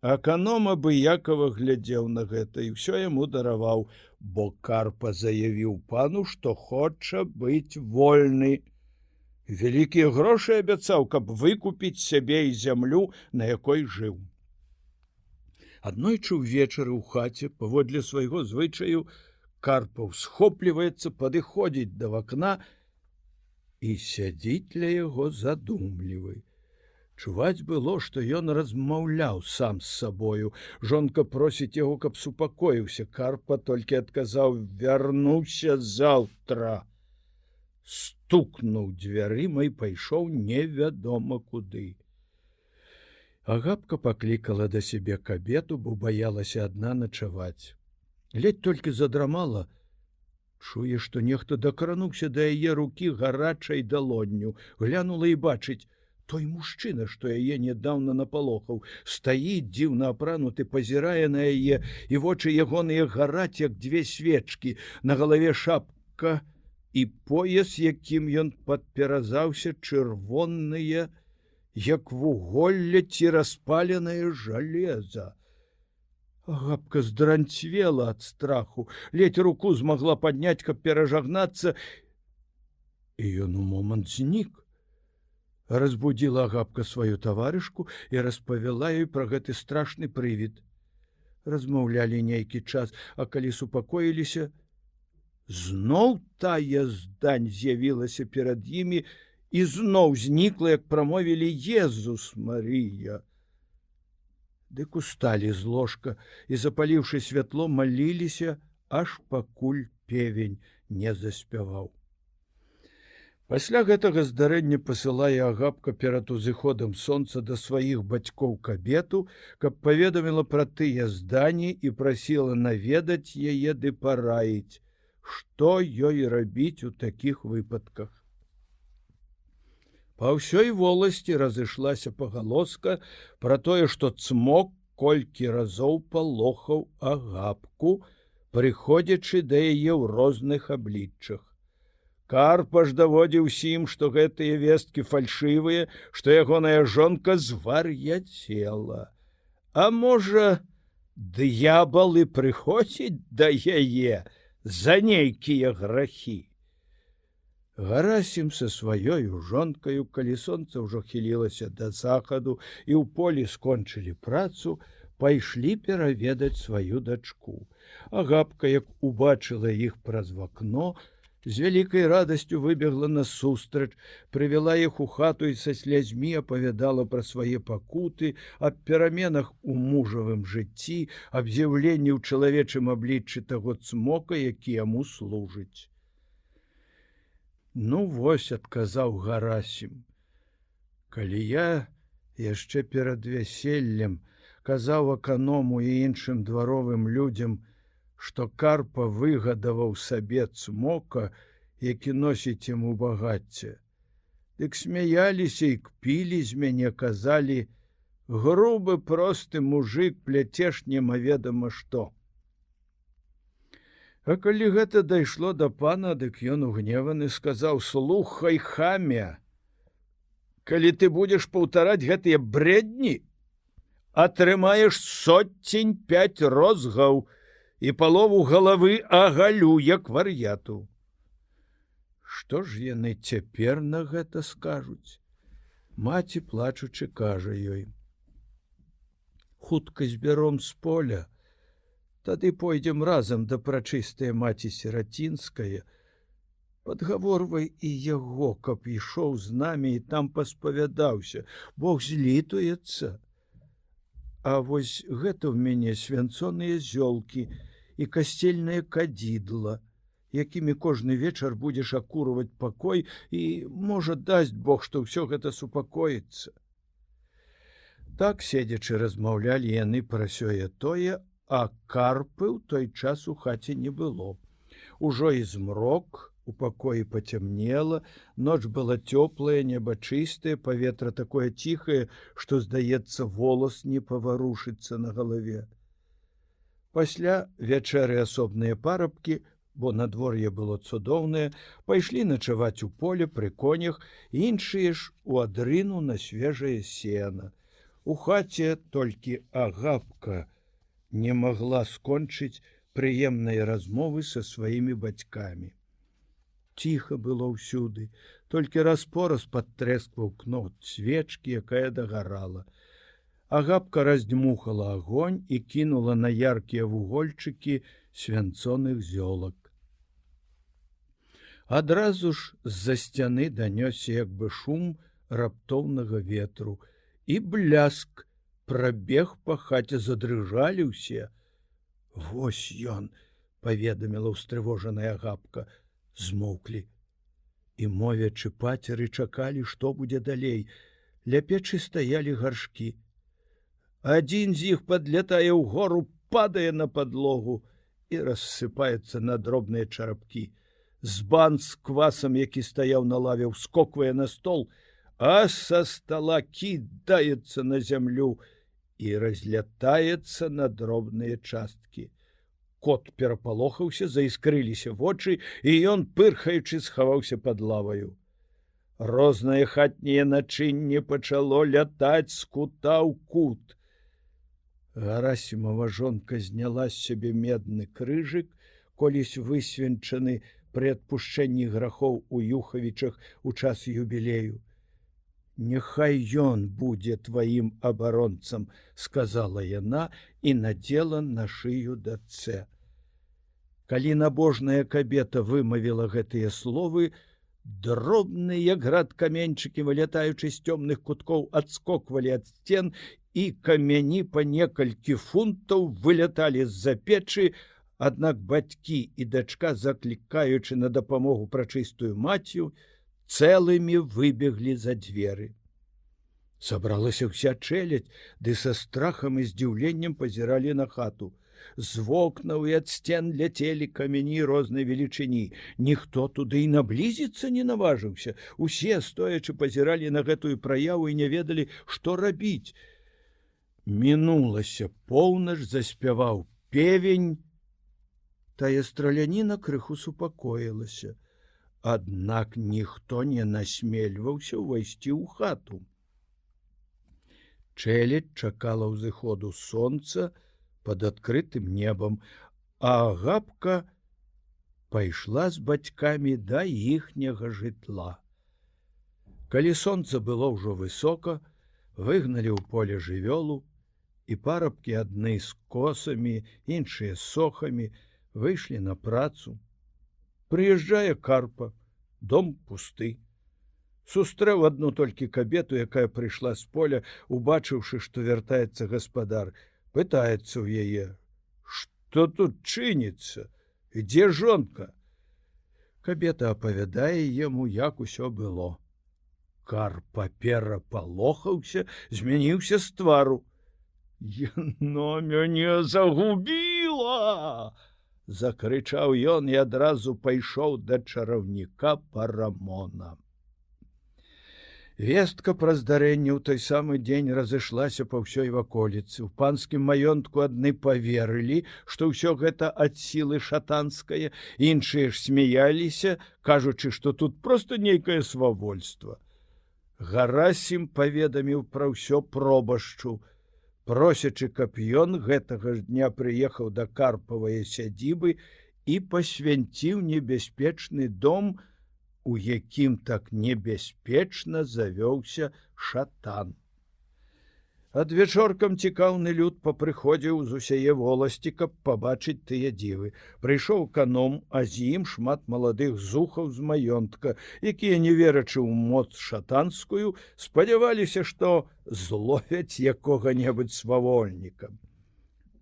Аканом абыякова глядзеў на гэта і ўсё яму дараваў, бо Карпа заявіў пану, што хоча быць вольны. Вялікія грошы абяцаў, каб выкупіць сябе і зямлю, на якой жыў. Аднойчы ўвечары ў хаце, паводле свайго звычаю, Карпа ўсхопліваецца, падыходзіць да вакна і сядзіць ля яго задумлівы. Чуваць было, што ён размаўляў сам з сабою. Жонка просіць яго, каб супакоіўся. Карпа толькі адказаў: «Вярнуся заўтра». Стукнуў дзвярыма і пайшоў невядома куды. А Габка паклікала да сябе кабету, бо баялася адна начаваць. Ледзь толькі задрамала, чуе, што нехта дакрануўся да яе рукі гарачай далонню. Глянула і бачыць, той мужчына, што яе нядаўна напалохаў, стаіць дзіўна апрануты, пазірае на яе, і вочы ягоныя гараць, як дзве свечкі. На галаве шапка і пояс, якім ён падперазаўся, чырвоныя, як вуголле ці распаленае жалеза. Габка здранцвела ад страху, ледзь руку змагла падняць, каб перажагнацца, і ён у момант знік. Разбудзіла Габка сваю таварышку і распавяла ёй пра гэты страшны прывід. Размаўлялі нейкі час, а калі супакоіліся, Зноў тая здань з'явілася перад імі і зноў знікла, як прамовілі Езус Марыя. Дык усталі з ложка і, запаліўшы святло, маліліся, аж пакуль певень не заспяваў. Пасля гэтага здарэння пасылае Агапка перад узыходам сонца да сваіх бацькоў кабету, каб паведаміла пра тыя здані і прасіла наведаць яе ды параіць, што ёй рабіць у такіх выпадках. Па ўсёй воласці разышлася пагалоска пра тое, што цмок колькі разоў палохаў Агапку, прыходзячы да яе ў розных абліччах. Карпа ж даводзіў усім, што гэтыя весткі фальшывыя, што ягоная жонка звар'яцела. А можа, д'ябал і прыходзіць да яе за нейкія грахі. Гарасім са сваёю жонкаю, калі сонца ўжо хілілася да захаду і ў полі скончылі працу, пайшлі пераведаць сваю дачку. Агапка, як убачыла іх праз вакно, з вялікай радасцю выбегла насустрач, прывяла іх у хату і са слязьмі апавядала пра свае пакуты, аб пераменах у мужавым жыцці, аб з'яўленні ў чалавечым абліччы таго цмока, які яму служыць. Ну вось, адказаў Гарасім, калі я яшчэ перад вяселлем казаў аканому і іншым дваровым людзям, што Карпа выгадаваў сабе цмока, які носіць яму багацце, дык смяяліся і кпілі з мяне, казалі: грубы просты мужик, пляцеш немаведама што. А калі гэта дайшло да пана, дык ён угневаны сказаў: слухай, хамя, калі ты будзеш паўтараць гэтыя бредні, атрымаеш 105 розгаў і палову галавы агалю, як вар'яту. Што ж яны цяпер на гэта скажуць? Маці, плачучы, кажа ёй: хутка збяром з поля, тады пойдзем разам да прачыстае маці Сірацінская. Падгаворвай і яго, каб ішоў з намі і там паспавядаўся, Бог злітуецца. А вось гэта ў мяне свянцоныя зёлкі і касцельнае кадзідла, якімі кожны вечар будзеш акурваць пакой, і, можа, дасць Бог, што ўсё гэта супакоіцца. Так, седзячы, размаўлялі яны пра сёе-тое, а Карпы ў той час у хаце не было. Ужо і змрок, у пакоі пацямнела, ноч была цёплая, неба чыстае, паветра такое ціхае, што, здаецца, волас не паварушыцца на галаве. Пасля вячэры асобныя парабкі, бо надвор'е было цудоўнае, пайшлі начаваць у поле пры конях, іншыя ж у адрыну на свежае сена. У хаце толькі Агапка не магла скончыць прыемныя размовы са сваімі бацькамі. Ціха было ўсюды, толькі раз-пораз падтрэскваў кнот свечкі, якая дагарала. Агапка раздзьмухала агонь і кінула на яркія вугольчыкі свянцоных зёлак. Адразу ж з-за сцяны данёсся як бы шум раптоўнага ветру, і бляск прабег па хаце, задрыжалі ўсе. Вось ён, паведаміла ўстрывожаная Агапка. Змоўклі. І мовячы пацеры чакалі, што будзе далей. Ля печы стаялі гаршкі. Адзін з іх падлятае ўгору, падае на падлогу і рассыпаецца на дробныя чарапкі. Збан з квасам, які стаяў на лаве, ўскоквае на стол, а са стола кідаецца на зямлю і разлятаецца на дробныя часткі. Кот перапалохаўся, заіскрыліся вочы, і ён, пырхаючы, схаваўся пад лаваю. Рознае хатняе начынне пачало лятаць з кута ў кут. Гарасімова жонка зняла з сябе медны крыжык, колісь высвенчаны пры адпушчэнні грахоў у Юхавічах у час юбілею. «Няхай ён будзе тваім абаронцам», — сказала яна і надзела на шыю дачцэ. Калі набожная кабета вымавіла гэтыя словы, дробныя град каменьчыкі, вылятаючы з цёмных куткоў, адскоквалі ад сцен, і камяні па некалькі фунтаў выляталі з-за печы, аднак бацькі і дачка, заклікаючы на дапамогу прачыстую мацію, цэлымі выбеглі за дзверы. Сабралася ўся чэлядзь, ды са страхам і здзіўленнем пазіралі на хату. З вокнаў і ад сцен ляцелі камяні рознай велічыні. Ніхто туды і наблізіцца не наважыўся. Усе, стоячы, пазіралі на гэтую праяву і не ведалі, што рабіць. Мінулася поўнач, заспяваў певень. Тая страляніна крыху супакоілася. Аднак ніхто не насмельваўся ўвайсці ў хату. Чэлядзь чакала ўзыходу сонца пад адкрытым небам, а Агапка пайшла з бацькамі да іхняга жытла. Калі сонца было ўжо высока, выгналі ў поле жывёлу, і парабкі адны з косамі, іншыя з сохамі, выйшлі на працу. Прыязджае Карпа, дом пусты. Сустрэў адну толькі кабету, якая прыйшла з поля, убачыўшы, што вяртаецца гаспадар, пытаецца ў яе: «Што тут чыніцца? Дзе жонка?» Кабета апавядае яму, як усё было. Карпа перапалохаўся, змяніўся з твару. «Яно мяне загубіла!» — закрычаў ён і адразу пайшоў да чараўніка Парамона. Вестка пра здарэнне ў той самы дзень разышлася па ўсёй ваколіцы. У панскім маёнтку адны паверылі, што ўсё гэта ад сілы шатанскае, іншыя ж смяяліся, кажучы, што тут проста нейкае свавольства. Гарасім паведаміў пра ўсё пробашчу, просячы, каб ён гэтага ж дня прыехаў да Карпавае сядзібы і пасвянціў небяспечны дом, у якім так небяспечна завёўся шатан. Адвечоркам цікаўны люд папрыходзіў з усяе воласці, каб пабачыць тыя дзівы. Прыйшоў каном, а з ім шмат маладых зухаў з маёнтка, якія, не верачы ў моц шатанскую, спадзяваліся, што зловяць якога-небудзь свавольніка.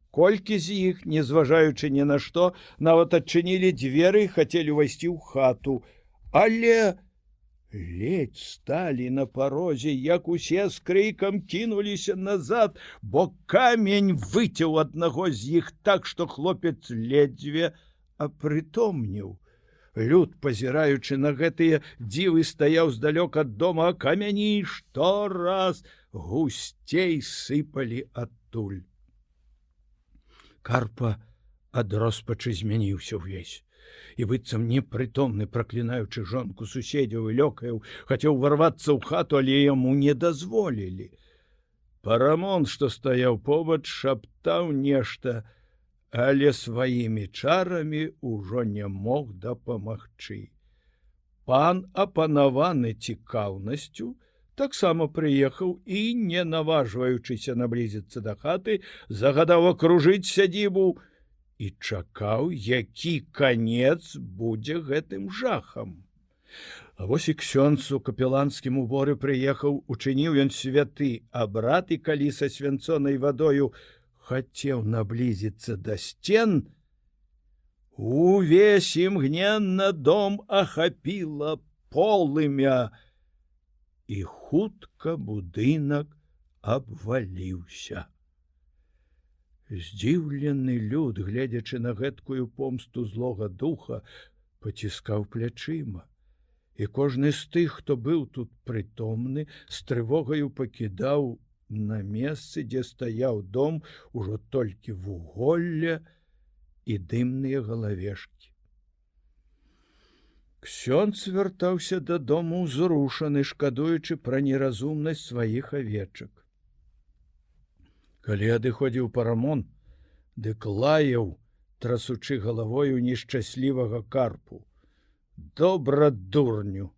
Колькі з іх, не зважаючы ні на што, нават адчынілі дзверы і хацелі ўвайсці ў хату, але ледзь сталі на парозе, як усе з крыкам кінуліся назад, бо камень выцяў аднаго з іх так, што хлопец ледзьве апрытомніў. Люд, пазіраючы на гэтыя дзівы, стаяў здалёк ад дома, а камяні штораз гусцей сыпалі адтуль. Карпа ад роспачы змяніўся ўвесь. І быццам непрытомны, праклінаючы жонку суседзяў і лёкаяў, хацеў варвацца ў хату, але яму не дазволілі. Парамон, што стаяў побач, шаптаў нешта, але сваімі чарамі ўжо не мог дапамагчы. Пан, апанаваны цікаўнасцю, таксама прыехаў і, не наважваючыся наблізіцца да хаты, загадаў акружыць сядзібу і чакаў, які канец будзе гэтым жахам. А вось і ксёндз у капеланскім уборы прыехаў, учыніў ён святы абрад, і калі са свянцонай вадою хацеў наблізіцца да сцен, увесь імгненна дом ахапіла полымя, і хутка будынак абваліўся. Здзіўлены люд, гледзячы на гэткую помсту злога духа, паціскаў плячыма. І кожны з тых, хто быў тут прытомны, з трывогаю пакідаў на месцы, дзе стаяў дом, ужо толькі вуголля і дымныя галавешкі. Ксёндз вяртаўся дадому ўзрушаны, шкадуючы пра неразумнасць сваіх авечак. Калі адыходзіў Парамон, дык лаяў, трасучы галавою нешчаслівага Карпу: «Добра, дурню!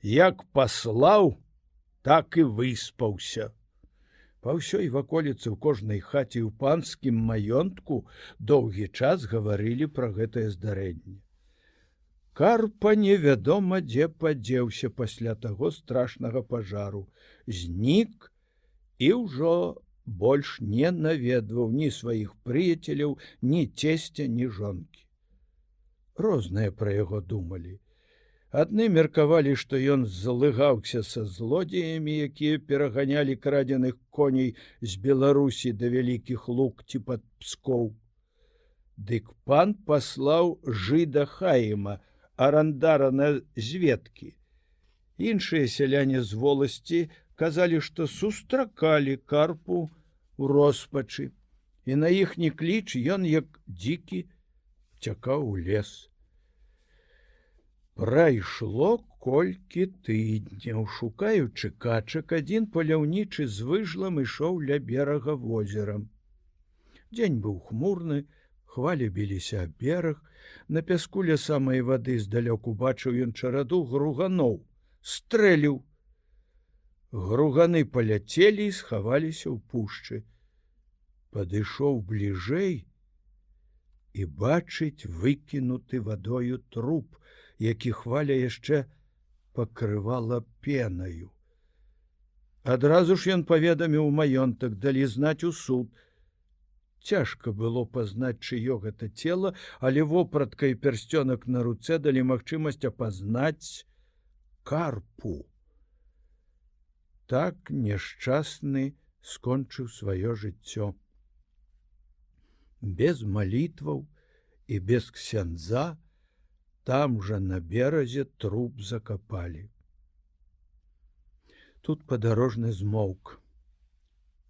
Як паслаў, так і выспаўся. Па ўсёй ваколіцы ў кожнай хаце ў панскім маёнтку доўгі час гаварылі пра гэтае здарэнне. Карпа невядома, дзе падзеўся пасля таго страшнага пажару, знік і ўжо больш не наведваў ні сваіх прыяцеляў, ні цесця, ні жонкі. Розныя пра яго думалі. Адны меркавалі, што ён злыгаўся са злодзеямі, якія пераганялі крадзеных коней з Беларусі да вялікіх лук ці пад Пскоў. Дык пан паслаў жыда Хаіма, арандара на зведкі. Іншыя сяляне з воласці казалі, што сустракалі Карпу ў роспачы, і на іхні кліч ён, як дзікі, цякаў у лес. Прайшло колькі тыдняў, шукаючы качак, адзін паляўнічы з выжлам ішоў ля берага возера. Дзень быў хмурны, хвалі біліся аб бераг, на пяску ля самай вады здалёку бачыў ён чараду груганоў, стрэліў. Груганы паляцелі і схаваліся ў пушчы. Падышоў бліжэй і бачыць выкінуты вадою труп, які хваля яшчэ пакрывала пенаю. Адразу ж ён паведаміў маёнтак, далі знаць у суд. Цяжка было пазнаць, чыё гэта цела, але вопратка і пярсцёнак на руцэ далі магчымасць апазнаць Карпу. Так няшчасны скончыў сваё жыццё. Без малітваў і без ксяндза там жа на беразе труп закапалі. Тут падарожны змоўк.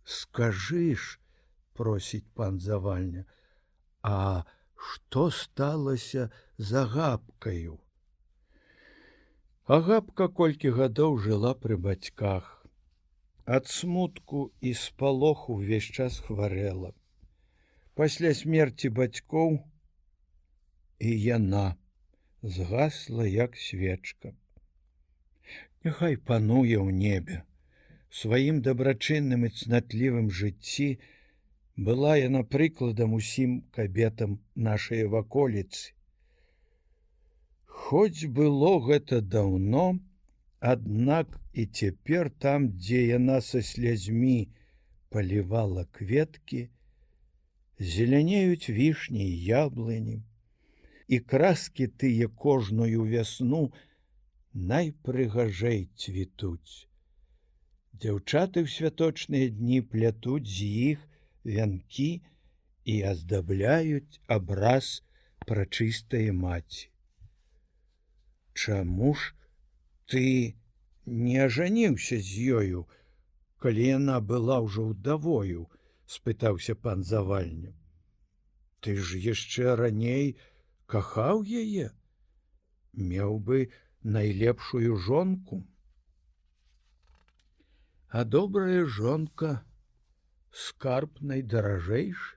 «Скажы ж, — просіць пан Завальня, — а што сталася з Агапкаю?» Агапка колькі гадоў жыла пры бацьках. Ад смутку і спалоху ўвесь час хварэла. Пасля смерці бацькоў і яна згасла, як свечка. Няхай пануе ў небе. Сваім дабрачынным і цнатлівым жыцці была яна прыкладам усім кабетам нашай ваколіцы. Хоць было гэта даўно, аднак і цяпер там, дзе яна са слязьмі палівала кветкі, зелянеюць вішні і яблыні, і краскі тыя кожную вясну найпрыгажэй цвітуць. Дзяўчаты ў святочныя дні плятуць з іх вянкі і аздабляюць абраз прачыстае маці. Чаму ж ты не ажаніўся з ёю, калі яна была ўжо ўдавою? — спытаўся пан Завальня. Ты ж яшчэ раней кахаў яе, меў бы найлепшую жонку. А добрая жонка скарб найдаражэйшы,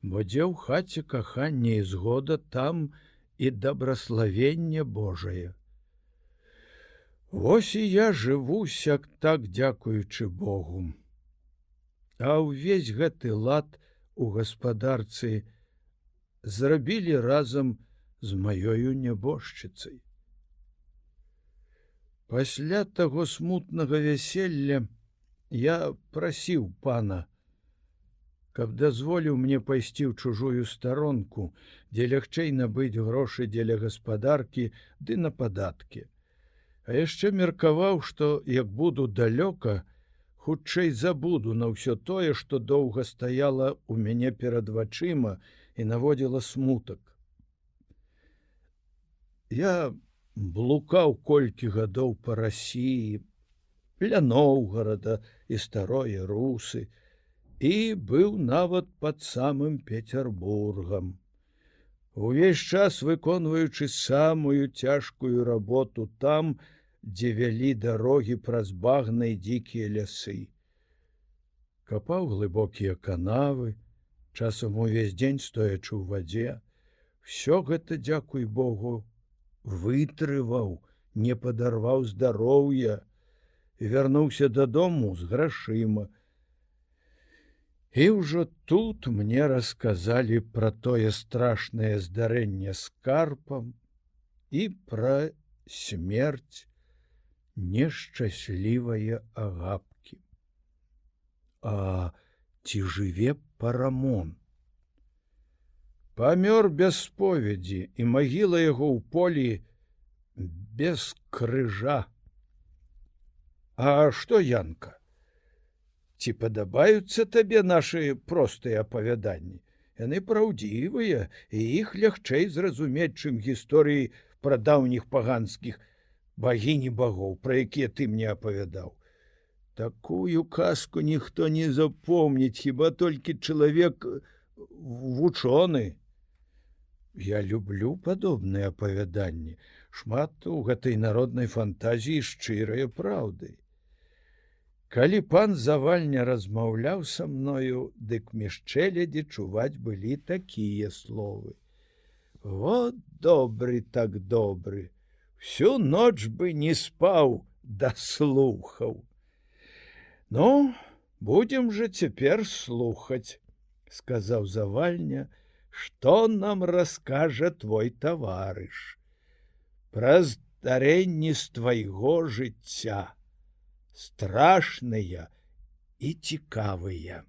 бо дзе ў хаце кахання і згода, там і дабраславенне Божае. Вось і я жыву сяк так, дзякуючы Богу. А ўвесь гэты лад у гаспадарцы зрабілі разам з маёю нябожчыцай. Пасля таго смутнага вяселля я прасіў пана, каб дазволіў мне пайсці ў чужую старонку, дзе лягчэй набыць грошы дзеля гаспадаркі ды на падаткі. А яшчэ меркаваў, што як буду далёка, хутчэй забуду на ўсё тое, што доўга стаяла ў мяне перад вачыма і наводзіла смутак. Я блукаў колькі гадоў па Расіі, ля Новгарада і старое Русы, і быў нават пад самым Петербургам. Увесь час выконваючы самую цяжкую работу там, дзе вялі дарогі праз багны і дзікія лясы. Капаў глыбокія канавы, часам увесь дзень стоячы ў вадзе. Всё гэта, дзякуй Богу, вытрываў, не падарваў здароўя і вярнуўся дадому з грашыма, І ўжо тут мне расказалі пра тое страшнае здарэнне з карпам і пра смерць нешчаслівае Агапкі. А ці жыве Парамон? Памёр без споведзі, і магіла яго ў полі без крыжа. А што, Янка? Ці падабаюцца табе нашы простыя апавяданні? Яны праўдзівыя, і іх лягчэй зразумець, чым гісторыі пра даўніх паганскіх багінь і багоў, пра якія ты мне апавядаў. Такую казку ніхто не запомніць, хіба толькі чалавек вучоны. Я люблю падобныя апавяданні. Шмат у гэтай народнай фантазіі шчырыя праўды. Калі пан Завальня размаўляў са мною, дык мішчэлядзі чуваць былі такія словы. Вот добры так добры, всю ноч бы не спаў да слухаў. Ну, будем же цяпер слухаць, сказаў Завальня, што нам раскажа твой таварыш пра здарэнні з твайго жыцця. Страшныя і цікавыя.